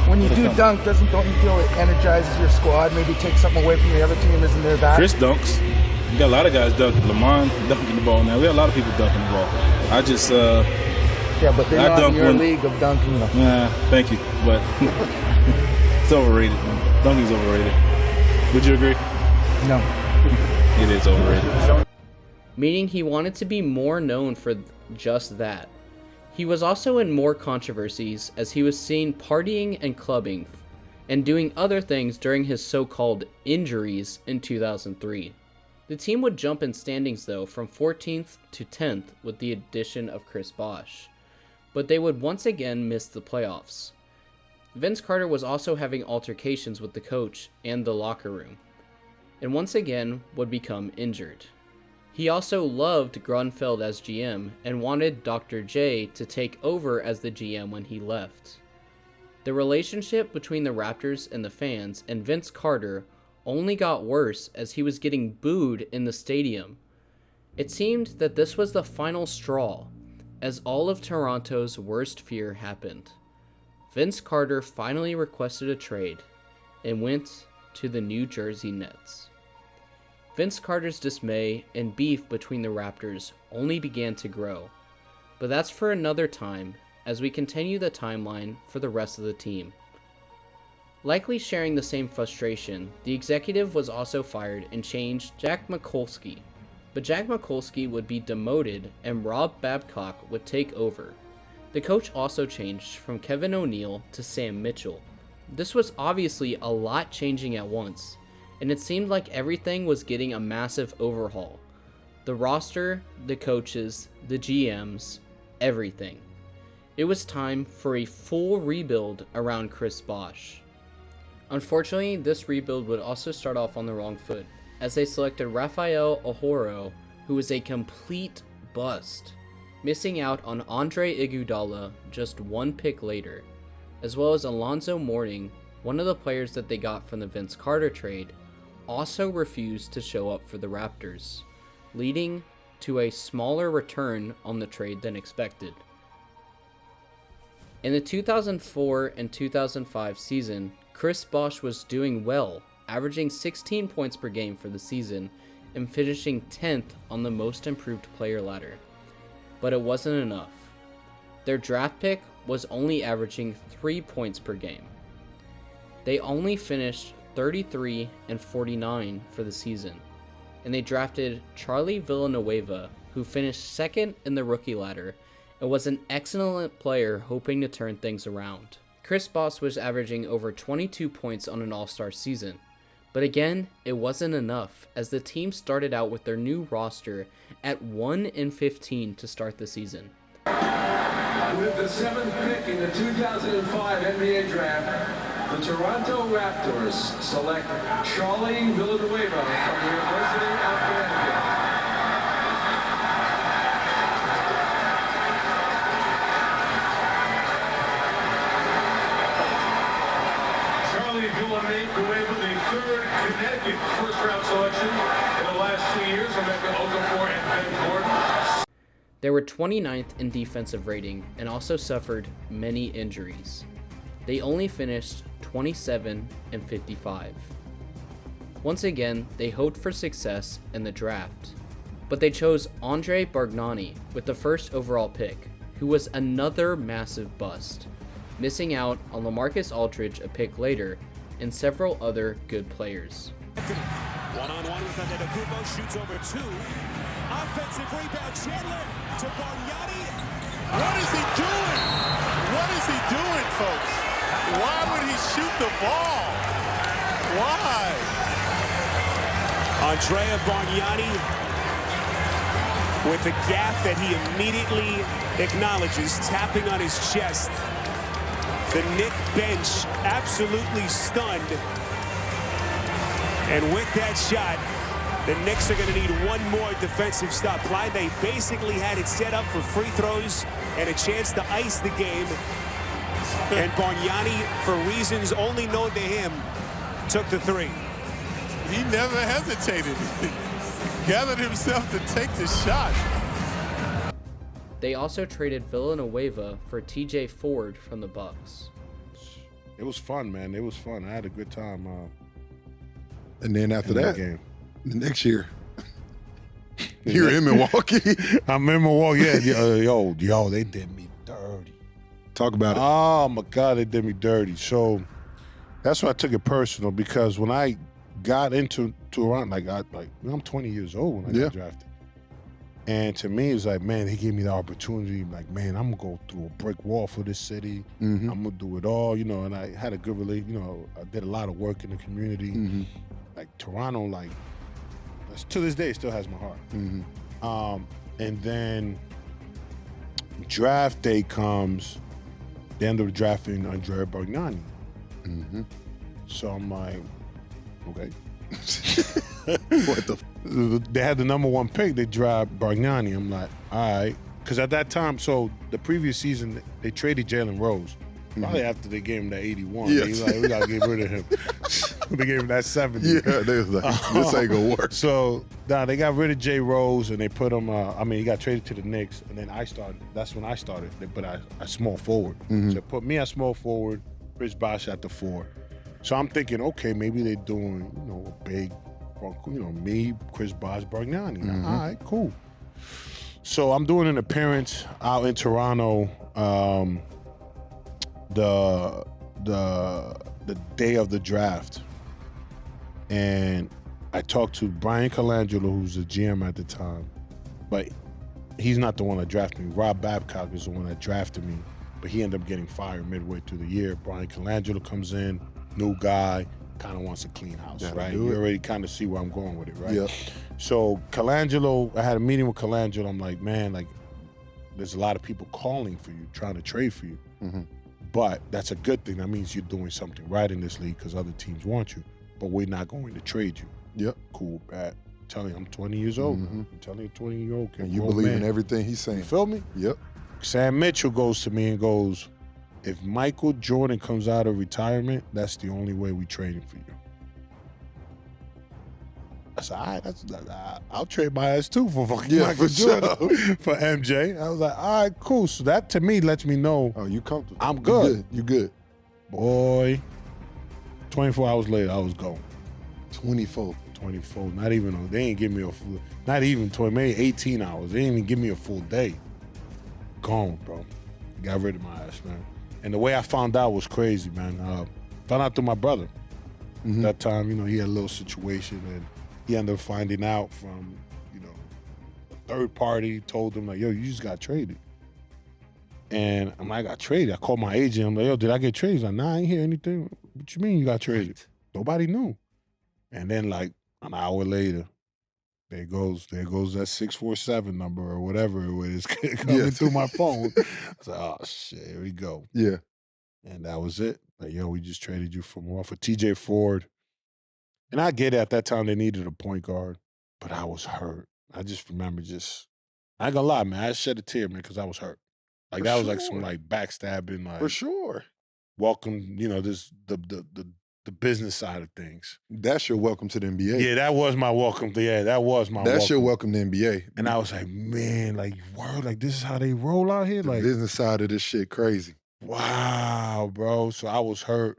When you do dunk, don't you feel it energizes your squad? Maybe take something away from the other team, isn't there that? Chris dunks. We got a lot of guys dunking. LeBron dunking the ball now. We got a lot of people dunking the ball. I just... yeah, but they're not in your league of dunking. Nah, thank you. But it's overrated, man. Dunking's overrated. Would you agree? No. It is overrated. Meaning he wanted to be more known for just that. He was also in more controversies as he was seen partying and clubbing and doing other things during his so-called injuries in 2003. The team would jump in standings though from 14th to 10th with the addition of Chris Bosh, but they would once again miss the playoffs. Vince Carter was also having altercations with the coach and the locker room, and once again would become injured. He also loved Grunfeld as GM and wanted Dr. J to take over as the GM when he left. The relationship between the Raptors and the fans and Vince Carter only got worse as he was getting booed in the stadium. It seemed that this was the final straw, as all of Toronto's worst fear happened. Vince Carter finally requested a trade and went to the New Jersey Nets. Vince Carter's dismay and beef between the Raptors only began to grow, but that's for another time as we continue the timeline for the rest of the team. Likely sharing the same frustration, the executive was also fired and changed Jack Mikulski, but Jack Mikulski would be demoted and Rob Babcock would take over. The coach also changed from Kevin O'Neal to Sam Mitchell. This was obviously a lot changing at once, and it seemed like everything was getting a massive overhaul. The roster, the coaches, the GMs, everything. It was time for a full rebuild around Chris Bosh. Unfortunately, this rebuild would also start off on the wrong foot, as they selected Rafael Ohoro, who was a complete bust, missing out on Andre Iguodala just one pick later, as well as Alonzo Mourning, one of the players that they got from the Vince Carter trade, also refused to show up for the Raptors, leading to a smaller return on the trade than expected. In the 2004 and 2005 season, Chris Bosh was doing well, averaging 16 points per game for the season and finishing 10th on the most improved player ladder. But it wasn't enough. Their draft pick was only averaging 3 points per game. They only finished 33 and 49 for the season, and they drafted Charlie Villanueva, who finished second in the rookie ladder and was an excellent player hoping to turn things around. Chris Bosh was averaging over 22 points on an all-star season, but again, it wasn't enough as the team started out with their new roster at 1-15 to start the season. With the 7th pick in the 2005 NBA Draft, the Toronto Raptors select Charlie Villanueva from the University of Connecticut. Emeka Okafor and Ben Gordon. They were 29th in defensive rating and also suffered many injuries. They only finished 27 and 55. Once again, they hoped for success in the draft, but they chose Andre Bargnani with the first overall pick, who was another massive bust, missing out on LaMarcus Aldridge a pick later and several other good players. One-on-one with Antetokounmpo, shoots over two. Offensive rebound, Chandler to Bargnani. What is he doing? What is he doing, folks? Why would he shoot the ball? Why? Andrea Bargnani with a gap that he immediately acknowledges, tapping on his chest. The Knick bench absolutely stunned. And with that shot, the Knicks are going to need one more defensive stop. They basically had it set up for free throws and a chance to ice the game. And Bargnani, for reasons only known to him, took the three. He never hesitated. Gathered himself to take the shot. They also traded Villanueva for TJ Ford from the Bucks. It was fun, man. It was fun. I had a good time. And then after that game, the next year, you're in Milwaukee. I'm in Milwaukee. Yeah, yo, they did me dirty. Talk about it. Oh my God, they did me dirty. So that's why I took it personal, because when I got into Toronto, I'm 20 years old when I got drafted. And to me, it's like, man, he gave me the opportunity. Like, man, I'm gonna go through a brick wall for this city. Mm-hmm. I'm gonna do it all, and I had a good relationship. I did a lot of work in the community. Mm-hmm. Like Toronto, to this day, still has my heart. Mm-hmm. And then draft day comes, they end up drafting Andre Bargnani. Mm-hmm. So I'm like, okay. What the? They had the number one pick. They draft Bargnani. I'm like, all right, because at that time, so the previous season they traded Jalen Rose. Probably after they gave him that 81. Yes. They was like, we gotta get rid of him. They gave him that 70. Yeah, they was like, this ain't gonna work. So they got rid of Jay Rose and they put him. He got traded to the Knicks, and then I started. That's when I started. They put I small forward. Mm-hmm. So they put me at small forward, Chris Bosh at the 4. So I'm thinking, okay, maybe they're doing a big, me, Chris Bosh, Bargnani. Mm-hmm. All right, cool. So I'm doing an appearance out in Toronto. The day of the draft, and I talked to Brian Colangelo, who's the GM at the time, but he's not the one that drafted me. Rob Babcock is the one that drafted me, but he ended up getting fired midway through the year. Brian Colangelo comes in, new guy, kind of wants a clean house, right? You already kind of see where I'm going with it, right? Yeah. So Colangelo, I had a meeting with Colangelo. I'm like, man, there's a lot of people calling for you, trying to trade for you. Mm-hmm. But that's a good thing. That means you're doing something right in this league because other teams want you. But we're not going to trade you. Yep. Cool, bad. I'm telling you, I'm 20 years old. Mm-hmm. I'm telling you, 20-year-old kid. And you believe in everything he's saying. You feel me? Yep. Sam Mitchell goes to me and goes, if Michael Jordan comes out of retirement, that's the only way we trading for you. I said, all right, I'll trade my ass too for fucking Michael Jordan for MJ. I was like, all right, cool. So that to me lets me know, oh, you comfortable? I'm good. You good. Boy, 24 hours later, I was gone. 24. Not even, they ain't give me a full, not even 20, maybe 18 hours. They didn't even give me a full day. Gone, bro. Got rid of my ass, man. And the way I found out was crazy, man. Found out through my brother. Mm-hmm. That time, he had a little situation, and he ended up finding out from, a third party, told him, like, yo, you just got traded. And I'm like, I got traded. I called my agent. I'm like, yo, did I get traded? He's like, nah, I ain't hear anything. What you mean you got traded? Nobody knew. And then, like, an hour later, there goes that 647 number or whatever it is coming through my phone. I was like, oh, shit, here we go. Yeah. And that was it. Like, yo, we just traded you for TJ Ford. And I get it, at that time they needed a point guard, but I was hurt. I just remember I ain't gonna lie, man, I shed a tear, man, because I was hurt. Like, that was like some, like, backstabbing, like. For sure. Welcome, this, the the business side of things. That's your welcome to the NBA. Yeah, that was my welcome. That was my welcome. That's your welcome to NBA. And I was like, man, like, word, like, this is how they roll out here? The Like, business side of this shit crazy. Wow, bro. So I was hurt.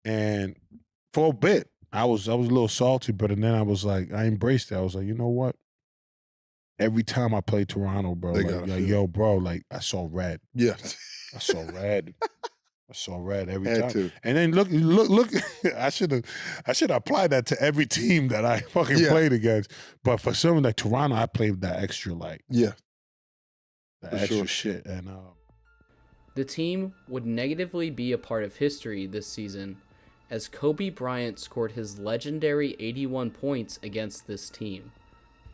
And for a bit, I was a little salty, but then I was like, I embraced it. I was like, you know what? Every time I play Toronto, bro, like yo, bro, like, I saw red. Yeah. I saw red. I saw red every Had time. to. And then look. I should apply that to every team that I fucking played against. But for something like Toronto, I played that extra, like, yeah, that extra shit. And the team would negatively be a part of history this season, as Kobe Bryant scored his legendary 81 points against this team.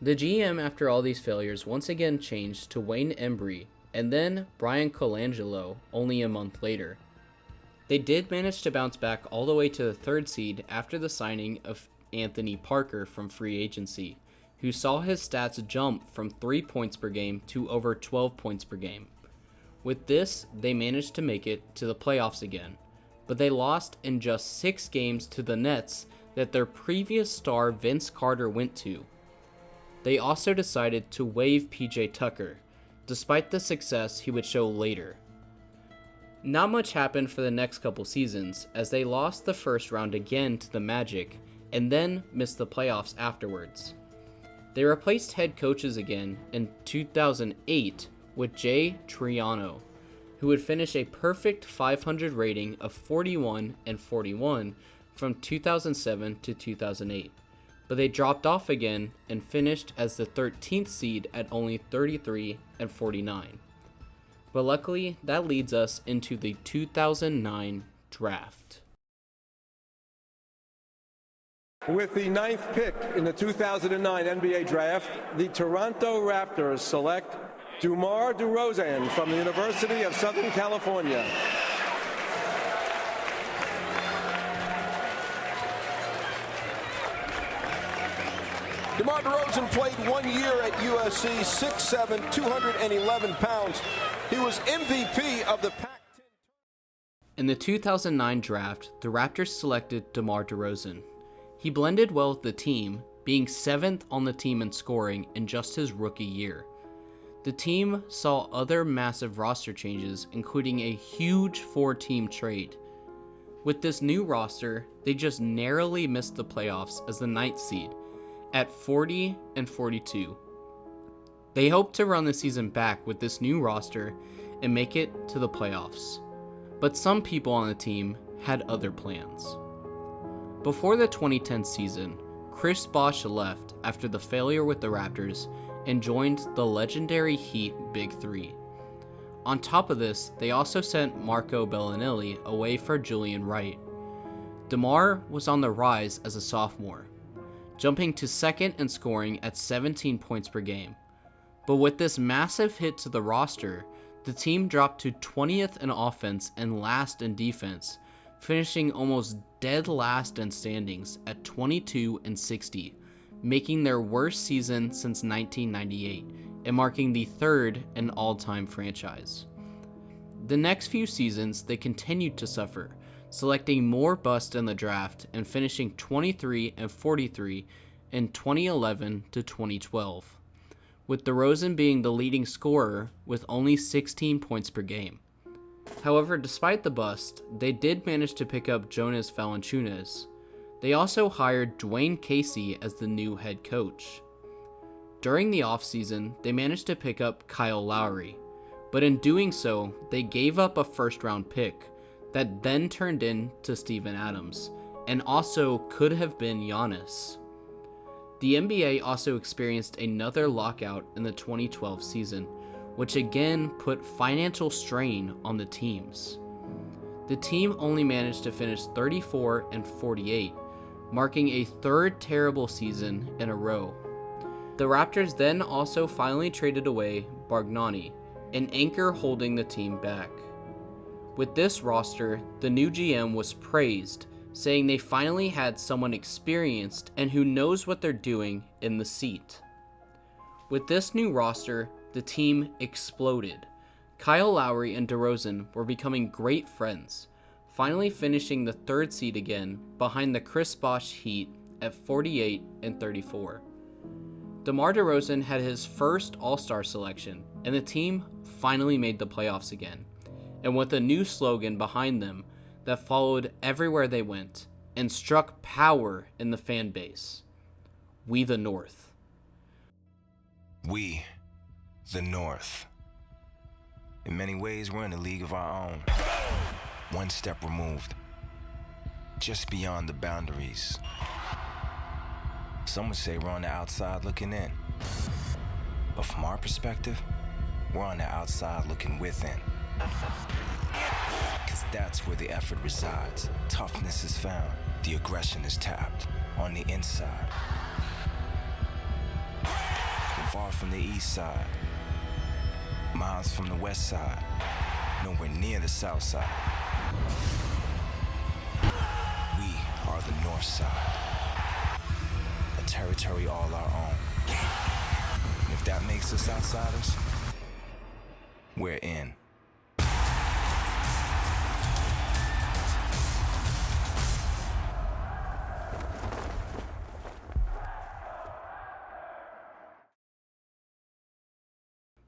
The GM, after all these failures, once again changed to Wayne Embry, and then Brian Colangelo only a month later. They did manage to bounce back all the way to the 3rd seed after the signing of Anthony Parker from free agency, who saw his stats jump from 3 points per game to over 12 points per game. With this, they managed to make it to the playoffs again, but they lost in just 6 games to the Nets that their previous star Vince Carter went to. They also decided to waive PJ Tucker, despite the success he would show later. Not much happened for the next couple seasons, as they lost the first round again to the Magic, and then missed the playoffs afterwards. They replaced head coaches again in 2008 with Jay Triano, who would finish a perfect 500 rating of 41 and 41 from 2007 to 2008. But they dropped off again and finished as the 13th seed at only 33 and 49. But luckily, that leads us into the 2009 draft. With the 9th pick in the 2009 NBA draft, the Toronto Raptors select Demar DeRozan from the University of Southern California. DeMar DeRozan played 1 year at USC, 6'7", 211 pounds. He was MVP of the Pac-10. In the 2009 draft, the Raptors selected DeMar DeRozan. He blended well with the team, being 7th on the team in scoring in just his rookie year. The team saw other massive roster changes, including a huge 4-team trade. With this new roster, they just narrowly missed the playoffs as the 9th seed, at 40 and 42. They hope to run the season back with this new roster and make it to the playoffs. But some people on the team had other plans. Before the 2010 season, Chris Bosh left after the failure with the Raptors and joined the legendary Heat Big Three. On top of this, they also sent Marco Bellinelli away for Julian Wright. DeMar was on the rise as a sophomore, jumping to 2nd in scoring at 17 points per game. But with this massive hit to the roster, the team dropped to 20th in offense and last in defense, finishing almost dead last in standings at 22 and 60, making their worst season since 1998 and marking the 3rd in all-time franchise. The next few seasons, they continued to suffer, selecting more busts in the draft and finishing 23 and 43 in 2011 to 2012, with DeRozan being the leading scorer with only 16 points per game. However, despite the bust, they did manage to pick up Jonas Valanciunas. They also hired Dwayne Casey as the new head coach. During the offseason, they managed to pick up Kyle Lowry, but in doing so, they gave up a first-round pick that then turned into Steven Adams, and also could have been Giannis. The NBA also experienced another lockout in the 2012 season, which again put financial strain on the teams. The team only managed to finish 34 and 48, marking a 3rd terrible season in a row. The Raptors then also finally traded away Bargnani, an anchor holding the team back. With this roster, the new GM was praised, saying they finally had someone experienced and who knows what they're doing in the seat. With this new roster, the team exploded. Kyle Lowry and DeRozan were becoming great friends, finally finishing the 3rd seed again behind the Chris Bosh Heat at 48-34. Demar DeRozan had his first All-Star selection, and the team finally made the playoffs again, and with a new slogan behind them that followed everywhere they went and struck power in the fan base. We the North. We, the North. In many ways, we're in a league of our own. One step removed, just beyond the boundaries. Some would say we're on the outside looking in. But from our perspective, we're on the outside looking within. Because that's where the effort resides. Toughness is found. The aggression is tapped on the inside. We're far from the east side, miles from the west side, nowhere near the south side. We are the north side, a territory all our own. And if that makes us outsiders, we're in.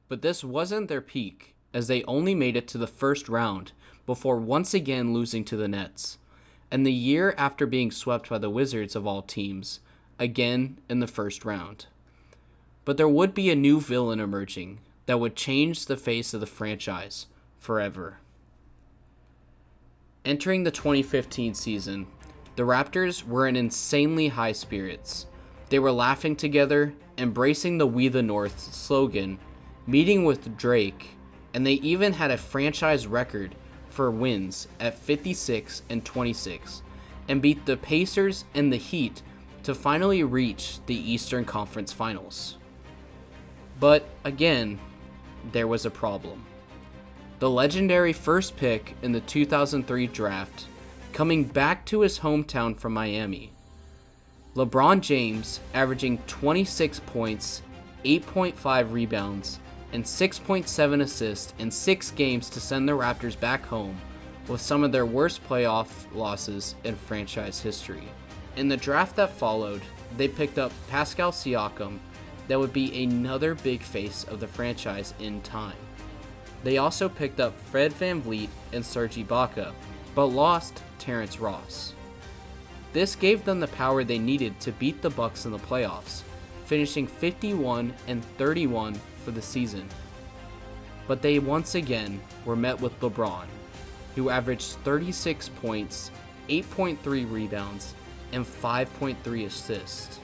But this wasn't their peak, as they only made it to the first round before once again losing to the Nets, and the year after being swept by the Wizards of all teams, again in the first round. But there would be a new villain emerging that would change the face of the franchise forever. Entering the 2015 season, the Raptors were in insanely high spirits. They were laughing together, embracing the We the North slogan, meeting with Drake, and they even had a franchise record for wins at 56-26 and beat the Pacers and the Heat to finally reach the Eastern Conference Finals. But again, there was a problem. The legendary first pick in the 2003 draft coming back to his hometown from Miami. LeBron James averaging 26 points, 8.5 rebounds, and 6.7 assists in 6 games to send the Raptors back home with some of their worst playoff losses in franchise history. In the draft that followed, they picked up Pascal Siakam that would be another big face of the franchise in time. They also picked up Fred VanVleet and Serge Ibaka, but lost Terrence Ross. This gave them the power they needed to beat the Bucks in the playoffs, finishing 51-31 for the season. But they once again were met with LeBron, who averaged 36 points, 8.3 rebounds, and 5.3 assists.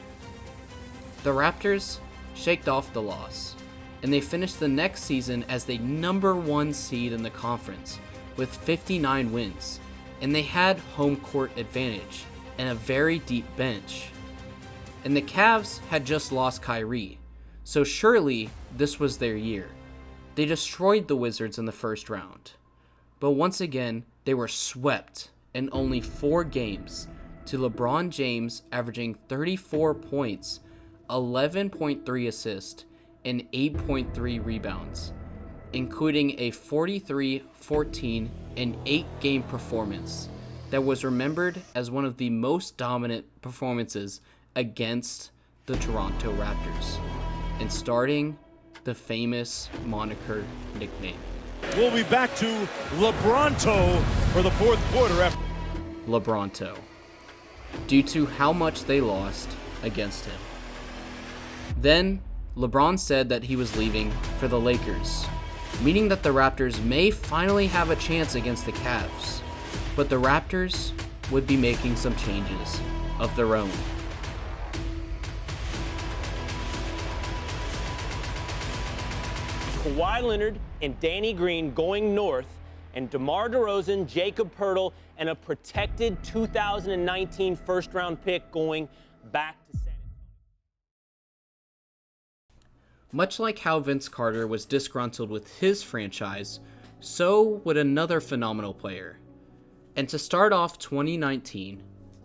The Raptors shaked off the loss, and they finished the next season as the #1 seed in the conference with 59 wins, and they had home court advantage and a very deep bench. And the Cavs had just lost Kyrie, so surely this was their year. They destroyed the Wizards in the first round. But once again, they were swept in only 4 games to LeBron James averaging 34 points, 11.3 assists, and 8.3 rebounds, including a 43, 14, and 8-game performance that was remembered as one of the most dominant performances against the Toronto Raptors, and starting the famous moniker nickname. We'll be back to LeBronto for the fourth quarter. LeBronto, due to how much they lost against him. Then, LeBron said that he was leaving for the Lakers, meaning that the Raptors may finally have a chance against the Cavs, but the Raptors would be making some changes of their own. Kawhi Leonard and Danny Green going north, and DeMar DeRozan, Jakob Poeltl, and a protected 2019 first-round pick going back to San Antonio. Much like how Vince Carter was disgruntled with his franchise, so would another phenomenal player. And to start off 2019,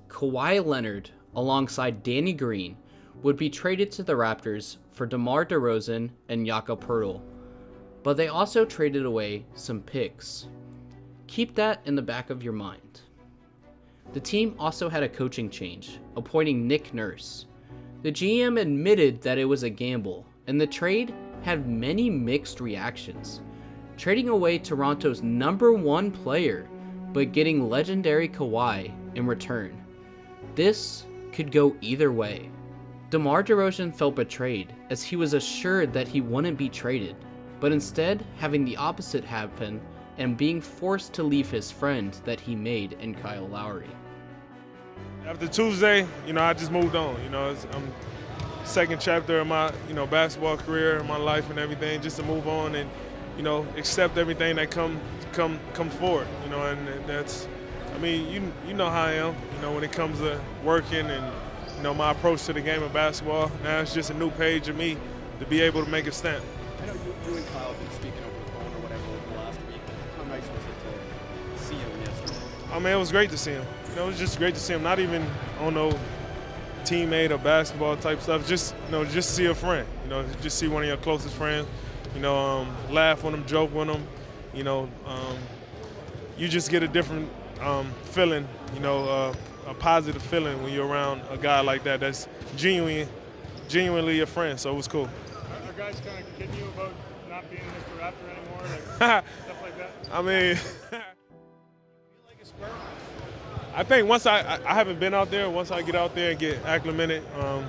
Kawhi Leonard, alongside Danny Green, would be traded to the Raptors for DeMar DeRozan and Jakob Poeltl. But they also traded away some picks. Keep that in the back of your mind. The team also had a coaching change, appointing Nick Nurse. The GM admitted that it was a gamble, and the trade had many mixed reactions. Trading away Toronto's #1 player, but getting legendary Kawhi in return. This could go either way. DeMar DeRozan felt betrayed, as he was assured that he wouldn't be traded, but instead having the opposite happen and being forced to leave his friend that he made in Kyle Lowry. After Tuesday, I just moved on. I'm second chapter of my, basketball career, my life and everything, just to move on and, accept everything that come forward, and that's, you know how I am, when it comes to working and, my approach to the game of basketball. Now it's just a new page of me to be able to make a stamp. I know you and Kyle have been speaking over the phone or whatever over the last week. How nice was it to see him yesterday? It was great to see him. It was just great to see him. Not even on no teammate or basketball type stuff. Just see a friend. Just see one of your closest friends. Laugh with them, joke with them. You just get a different feeling. A positive feeling when you're around a guy like that. That's genuinely your friend. So it was cool. Are guys kind of kidding you about not being Mr. Raptor anymore, like stuff like that? I think once I haven't been out there. Once I get out there and get acclimated, I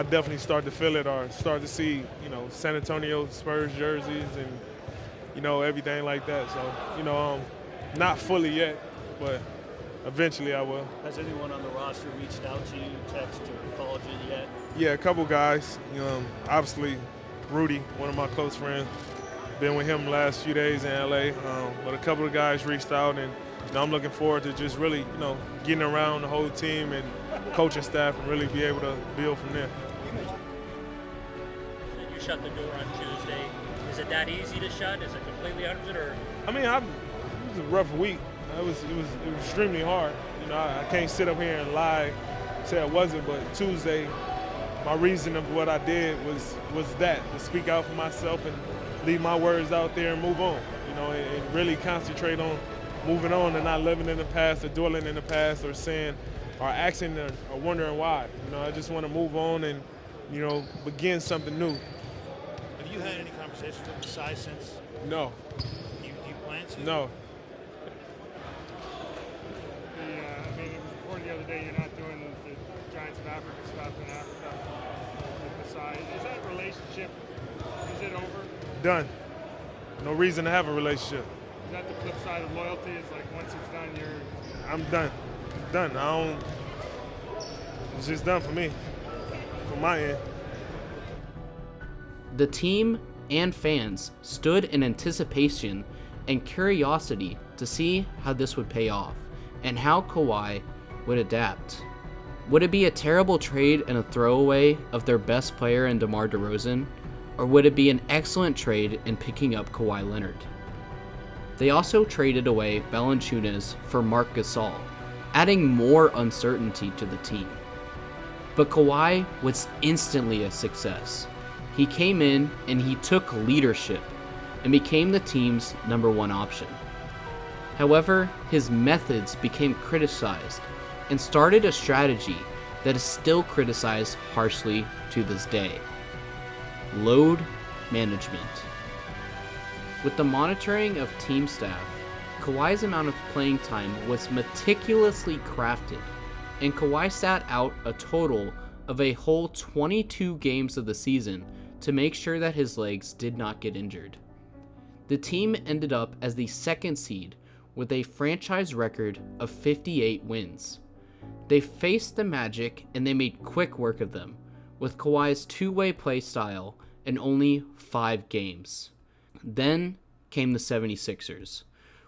definitely start to feel it or start to see, San Antonio Spurs jerseys and, everything like that. So, not fully yet, but eventually I will. Has anyone on the roster reached out to you, text or called you yet? Yeah, a couple guys. Obviously, Rudy, one of my close friends. Been with him the last few days in LA, but a couple of guys reached out, and I'm looking forward to just really, getting around the whole team and coaching staff and really be able to build from there. And you shut the door on Tuesday. Is it that easy to shut? Is it completely opposite, or? It was a rough week. It was extremely hard. I can't sit up here and lie, say it wasn't, but Tuesday, my reason of what I did was that, to speak out for myself and leave my words out there and move on, and really concentrate on moving on and not living in the past or dwelling in the past or saying or asking or wondering why. I just want to move on and, begin something new. Have you had any conversations with the side since? No. Do you plan to? No. It was reported the other day you're not doing the Giants of Africa stuff in Africa with the side. Is that relationship, is it over? Done. No reason to have a relationship. Is that the flip side of loyalty? It's like once it's done, I'm done. Done. It's just done for me, from my end. The team and fans stood in anticipation and curiosity to see how this would pay off and how Kawhi would adapt. Would it be a terrible trade and a throwaway of their best player in DeMar DeRozan, or would it be an excellent trade in picking up Kawhi Leonard? They also traded away Valanciunas for Marc Gasol, adding more uncertainty to the team. But Kawhi was instantly a success. He came in and he took leadership and became the team's #1 option. However, his methods became criticized and started a strategy that is still criticized harshly to this day: load management. With the monitoring of team staff, Kawhi's amount of playing time was meticulously crafted, and Kawhi sat out a total of a whole 22 games of the season to make sure that his legs did not get injured. The team ended up as the 2nd seed with a franchise record of 58 wins. They faced the Magic and they made quick work of them, with Kawhi's two-way play style in only 5 games. Then came the 76ers,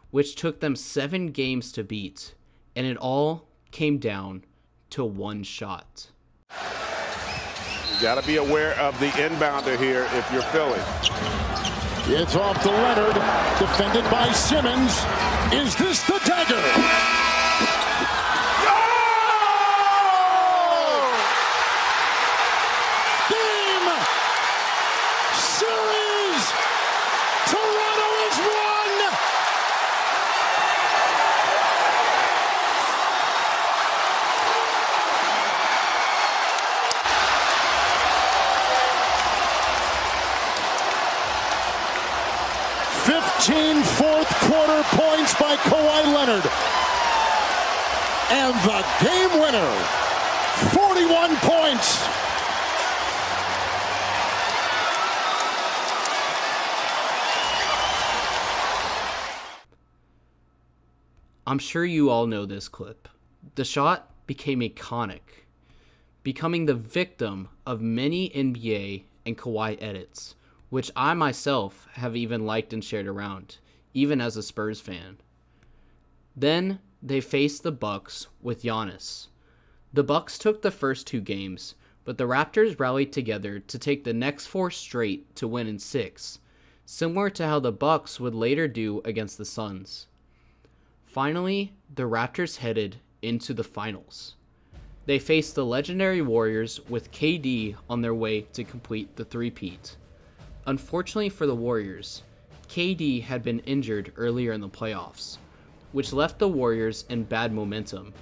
which took them 7 games to beat, and it all came down to one shot. You got to be aware of the inbounder here if you're Philly. It's off to Leonard, defended by Simmons. Is this the dagger? 14 fourth quarter points by Kawhi Leonard. And the game winner, 41 points. I'm sure you all know this clip. The shot became iconic, becoming the victim of many NBA and Kawhi edits, which I myself have even liked and shared around, even as a Spurs fan. Then they faced the Bucks with Giannis. The Bucks took the first 2 games, but the Raptors rallied together to take the next 4 straight to win in 6, similar to how the Bucks would later do against the Suns. Finally, the Raptors headed into the finals. They faced the legendary Warriors with KD on their way to complete the three-peat. Unfortunately for the Warriors, KD had been injured earlier in the playoffs, which left the Warriors in bad momentum.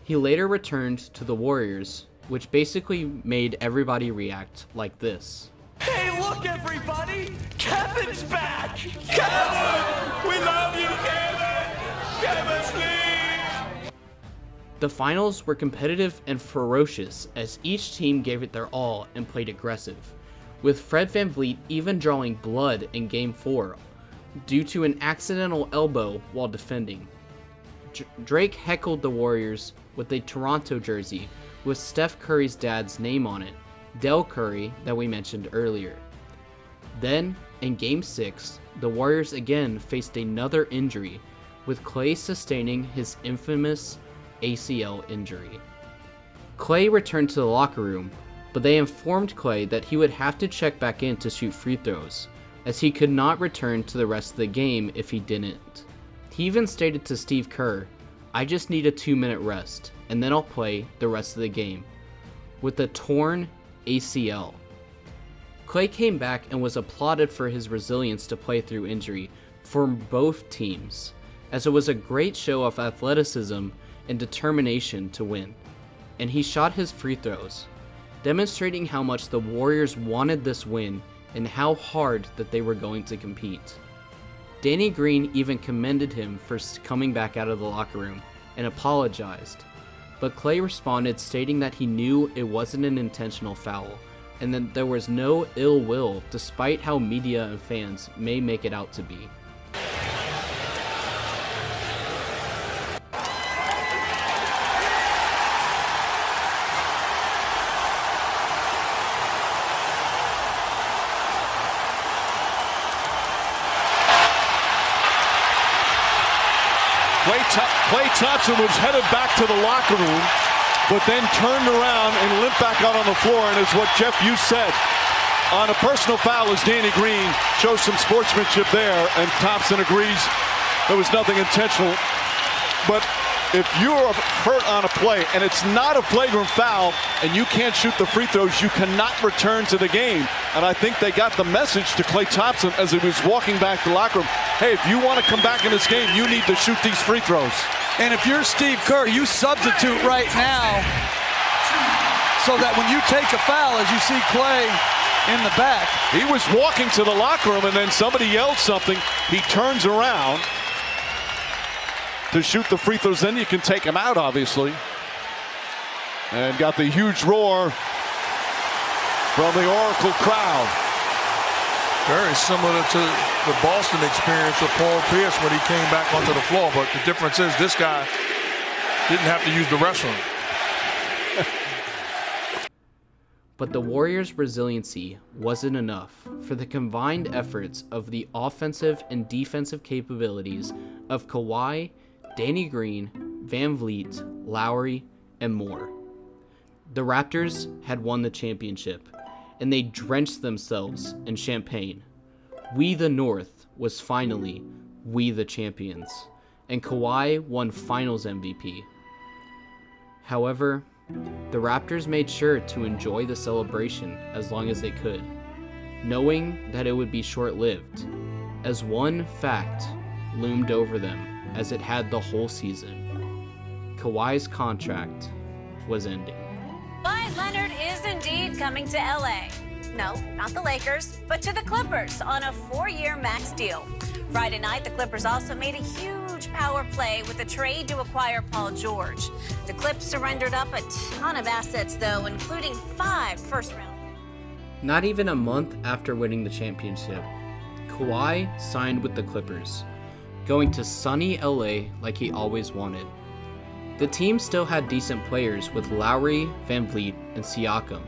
He later returned to the Warriors, which basically made everybody react like this. Hey, look, everybody! Kevin's back! Kevin! We love you, Kevin! Kevin's league! The finals were competitive and ferocious as each team gave it their all and played aggressive, with Fred VanVleet even drawing blood in Game 4 due to an accidental elbow while defending. Drake heckled the Warriors with a Toronto jersey with Steph Curry's dad's name on it, Del Curry, that we mentioned earlier. Then, in Game 6, the Warriors again faced another injury, with Klay sustaining his infamous ACL injury. Klay returned to the locker room, but they informed Klay that he would have to check back in to shoot free throws, as he could not return to the rest of the game if he didn't. He even stated to Steve Kerr, "I just need a 2-minute rest, and then I'll play the rest of the game," with a torn ACL. Klay came back and was applauded for his resilience to play through injury from both teams, as it was a great show of athleticism and determination to win, and he shot his free throws, demonstrating how much the Warriors wanted this win and how hard that they were going to compete. Danny Green even commended him for coming back out of the locker room and apologized, but Klay responded stating that he knew it wasn't an intentional foul and that there was no ill will despite how media and fans may make it out to be. Klay Thompson was headed back to the locker room, but then turned around and limped back out on the floor, and it's what Jeff, you said. On a personal foul, as Danny Green shows some sportsmanship there, and Thompson agrees there was nothing intentional. But if you're hurt on a play and it's not a flagrant foul and you can't shoot the free throws, you cannot return to the game. And I think they got the message to Klay Thompson as he was walking back to the locker room. Hey, if you want to come back in this game, you need to shoot these free throws. And if you're Steve Kerr, you substitute right now so that when you take a foul, as you see Klay in the back. He was walking to the locker room and then somebody yelled something. He turns around to shoot the free throws. Then you can take him out, obviously. And got the huge roar from the Oracle crowd. Very similar to the Boston experience of Paul Pierce when he came back onto the floor. But the difference is this guy didn't have to use the restroom. But the Warriors' resiliency wasn't enough for the combined efforts of the offensive and defensive capabilities of Kawhi, Danny Green, VanVleet, Lowry, and more. The Raptors had won the championship, and they drenched themselves in champagne. We the North was finally we the champions, and Kawhi won Finals MVP. However, the Raptors made sure to enjoy the celebration as long as they could, knowing that it would be short-lived, as one fact loomed over them as it had the whole season. Kawhi's contract was ending. Kawhi Leonard is indeed coming to LA. No, not the Lakers, but to the Clippers on a 4-year max deal. Friday night, the Clippers also made a huge power play with a trade to acquire Paul George. The Clips surrendered up a ton of assets, though, including 5 first-round. Not even a month after winning the championship, Kawhi signed with the Clippers, going to sunny LA like he always wanted. The team still had decent players with Lowry, VanVleet, and Siakam,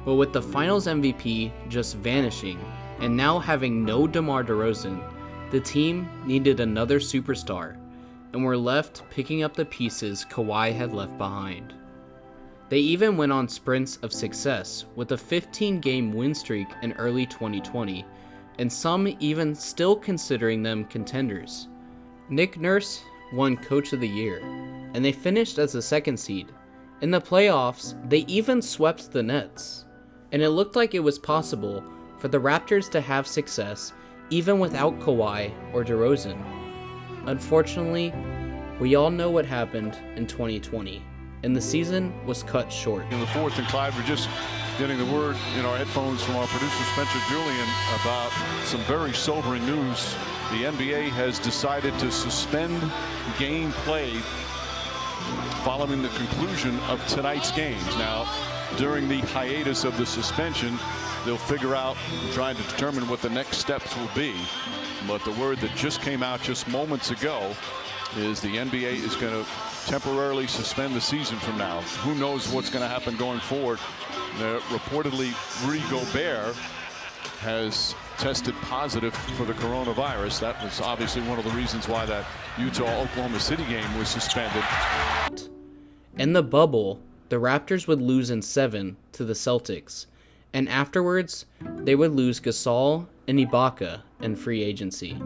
but with the Finals MVP just vanishing and now having no DeMar DeRozan, the team needed another superstar and were left picking up the pieces Kawhi had left behind. They even went on sprints of success with a 15-game win streak in early 2020, and some even still considering them contenders. Nick Nurse won Coach of the Year, and they finished as the 2nd seed. In the playoffs, they even swept the Nets, and it looked like it was possible for the Raptors to have success even without Kawhi or DeRozan. Unfortunately, we all know what happened in 2020, and the season was cut short. In the 4th, and Clyde, we're just getting the word in our headphones from our producer Spencer Julian about some very sobering news. The NBA has decided to suspend game play following the conclusion of tonight's games. Now, during the hiatus of the suspension, they'll figure out, trying to determine what the next steps will be. But the word that just came out just moments ago is the NBA is going to temporarily suspend the season from now. Who knows what's going to happen going forward. Reportedly, Rudy Gobert has tested positive for the coronavirus. That was obviously one of the reasons why that Utah-Oklahoma City game was suspended. In the bubble, the Raptors would lose in 7 to the Celtics, and afterwards, they would lose Gasol and Ibaka in free agency.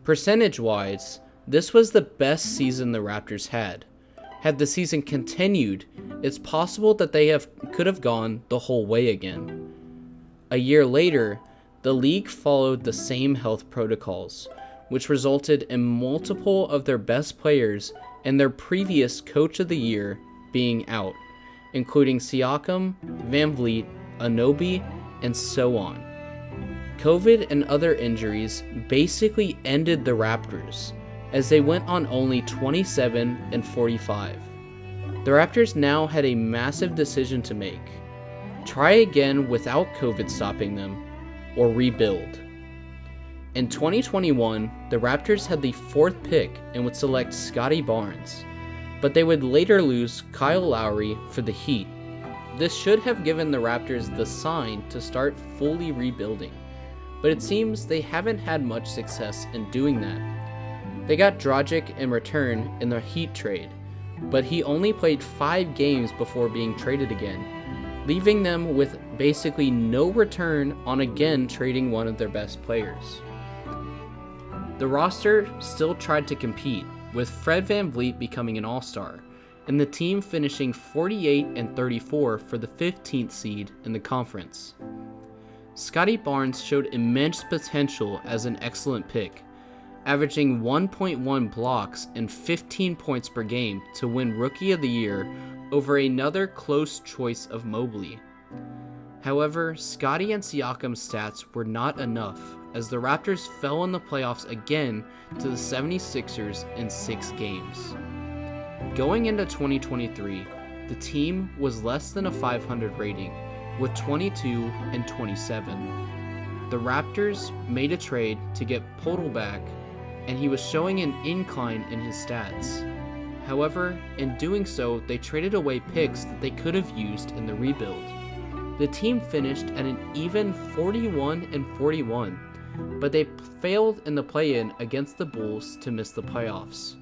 Percentage-wise, this was the best season the Raptors had. Had the season continued, it's possible that they could have gone the whole way again. A year later, the league followed the same health protocols, which resulted in multiple of their best players and their previous Coach of the Year being out, including Siakam, VanVleet, Anunoby, and so on. COVID and other injuries basically ended the Raptors, as they went on only 27-45. The Raptors now had a massive decision to make. Try again without COVID stopping them, or rebuild. In 2021, the Raptors had the 4th pick and would select Scottie Barnes, but they would later lose Kyle Lowry for the Heat. This should have given the Raptors the sign to start fully rebuilding, but it seems they haven't had much success in doing that. They got Dragic in return in the Heat trade, but he only played 5 games before being traded again, leaving them with basically no return on again trading one of their best players. The roster still tried to compete, with Fred VanVleet becoming an All-Star, and the team finishing 48-34 for the 15th seed in the conference. Scottie Barnes showed immense potential as an excellent pick, averaging 1.1 blocks and 15 points per game to win Rookie of the Year over another close choice of Mobley. However, Scottie and Siakam's stats were not enough, as the Raptors fell in the playoffs again to the 76ers in 6 games. Going into 2023, the team was less than a 500 rating, with 22-27. The Raptors made a trade to get Podol back, and he was showing an incline in his stats. However, in doing so, they traded away picks that they could have used in the rebuild. The team finished at an even 41-41, but they failed in the play-in against the Bulls to miss the playoffs.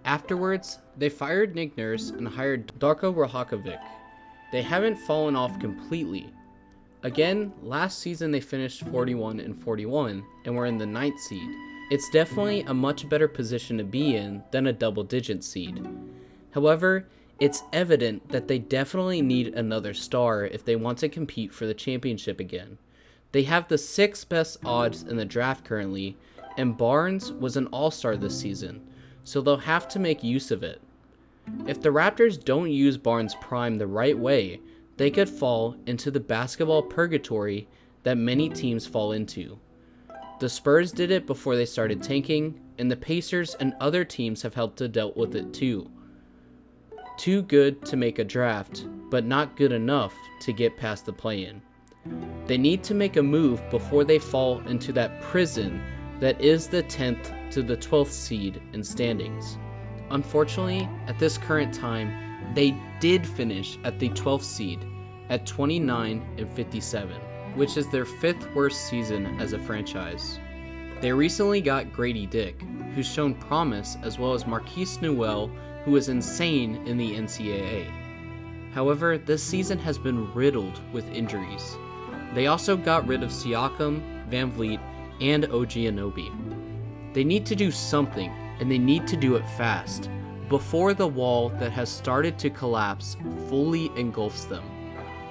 Afterwards, they fired Nick Nurse and hired Darko Rajakovic. They haven't fallen off completely. Again, last season they finished 41-41 and were in the 9th seed. It's definitely a much better position to be in than a double-digit seed. However, it's evident that they definitely need another star if they want to compete for the championship again. They have the 6th best odds in the draft currently, and Barnes was an all-star this season, so they'll have to make use of it. If the Raptors don't use Barnes' prime the right way, they could fall into the basketball purgatory that many teams fall into. The Spurs did it before they started tanking, and the Pacers and other teams have helped to deal with it too. Too good to make a draft, but not good enough to get past the play-in. They need to make a move before they fall into that prison that is the 10th to the 12th seed in standings. Unfortunately, at this current time, they did finish at the 12th seed at 29-57, which is their 5th worst season as a franchise. They recently got Grady Dick, who's shown promise, as well as Marquise Newell, who is insane in the NCAA. However, this season has been riddled with injuries. They also got rid of Siakam, Van Vliet, and OG Anunoby. They need to do something, and they need to do it fast, before the wall that has started to collapse fully engulfs them.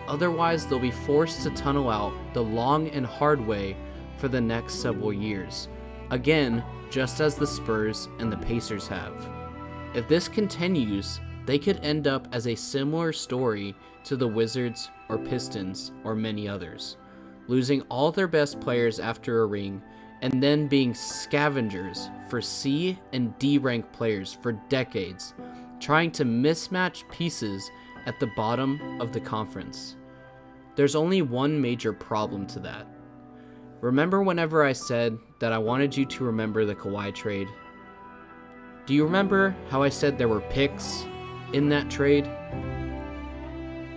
Otherwise, they'll be forced to tunnel out the long and hard way for the next several years. Again, just as the Spurs and the Pacers have. If this continues, they could end up as a similar story to the Wizards or Pistons or many others, losing all their best players after a ring and then being scavengers for C and D ranked players for decades, trying to mismatch pieces at the bottom of the conference. There's only one major problem to that. Remember whenever I said that I wanted you to remember the Kawhi trade? Do you remember how I said there were picks in that trade?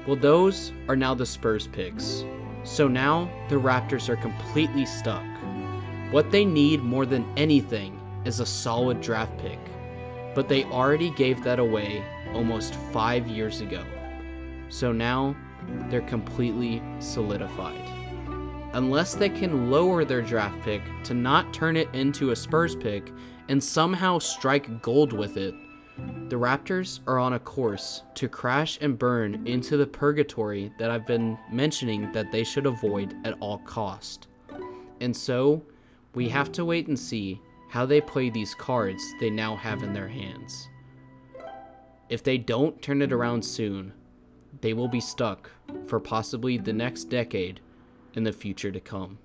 Well, those are now the Spurs picks. So now the Raptors are completely stuck. What they need more than anything is a solid draft pick, but they already gave that away almost 5 years ago. So now they're completely solidified. Unless they can lower their draft pick to not turn it into a Spurs pick and somehow strike gold with it, the Raptors are on a course to crash and burn into the purgatory that I've been mentioning that they should avoid at all cost. And so, we have to wait and see how they play these cards they now have in their hands. If they don't turn it around soon, they will be stuck for possibly the next decade in the future to come.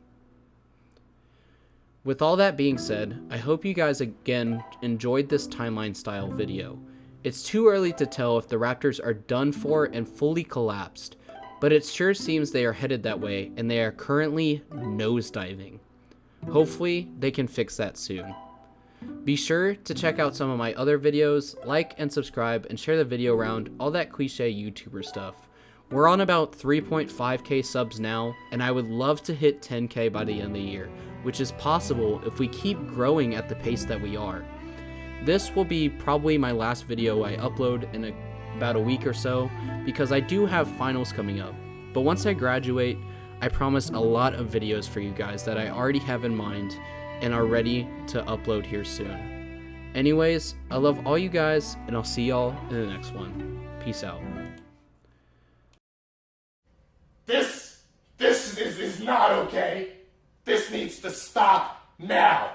With all that being said, I hope you guys again enjoyed this timeline style video. It's too early to tell if the Raptors are done for and fully collapsed, but it sure seems they are headed that way and they are currently nosediving. Hopefully they can fix that soon. Be sure to check out some of my other videos, like and subscribe, and share the video around, all that cliche YouTuber stuff. We're on about 3.5k subs now, and I would love to hit 10k by the end of the year, which is possible if we keep growing at the pace that we are. This will be probably my last video I upload in about a week or so, because I do have finals coming up. But once I graduate, I promise a lot of videos for you guys that I already have in mind and are ready to upload here soon. Anyways, I love all you guys, and I'll see y'all in the next one. Peace out. This is not okay. This needs to stop now.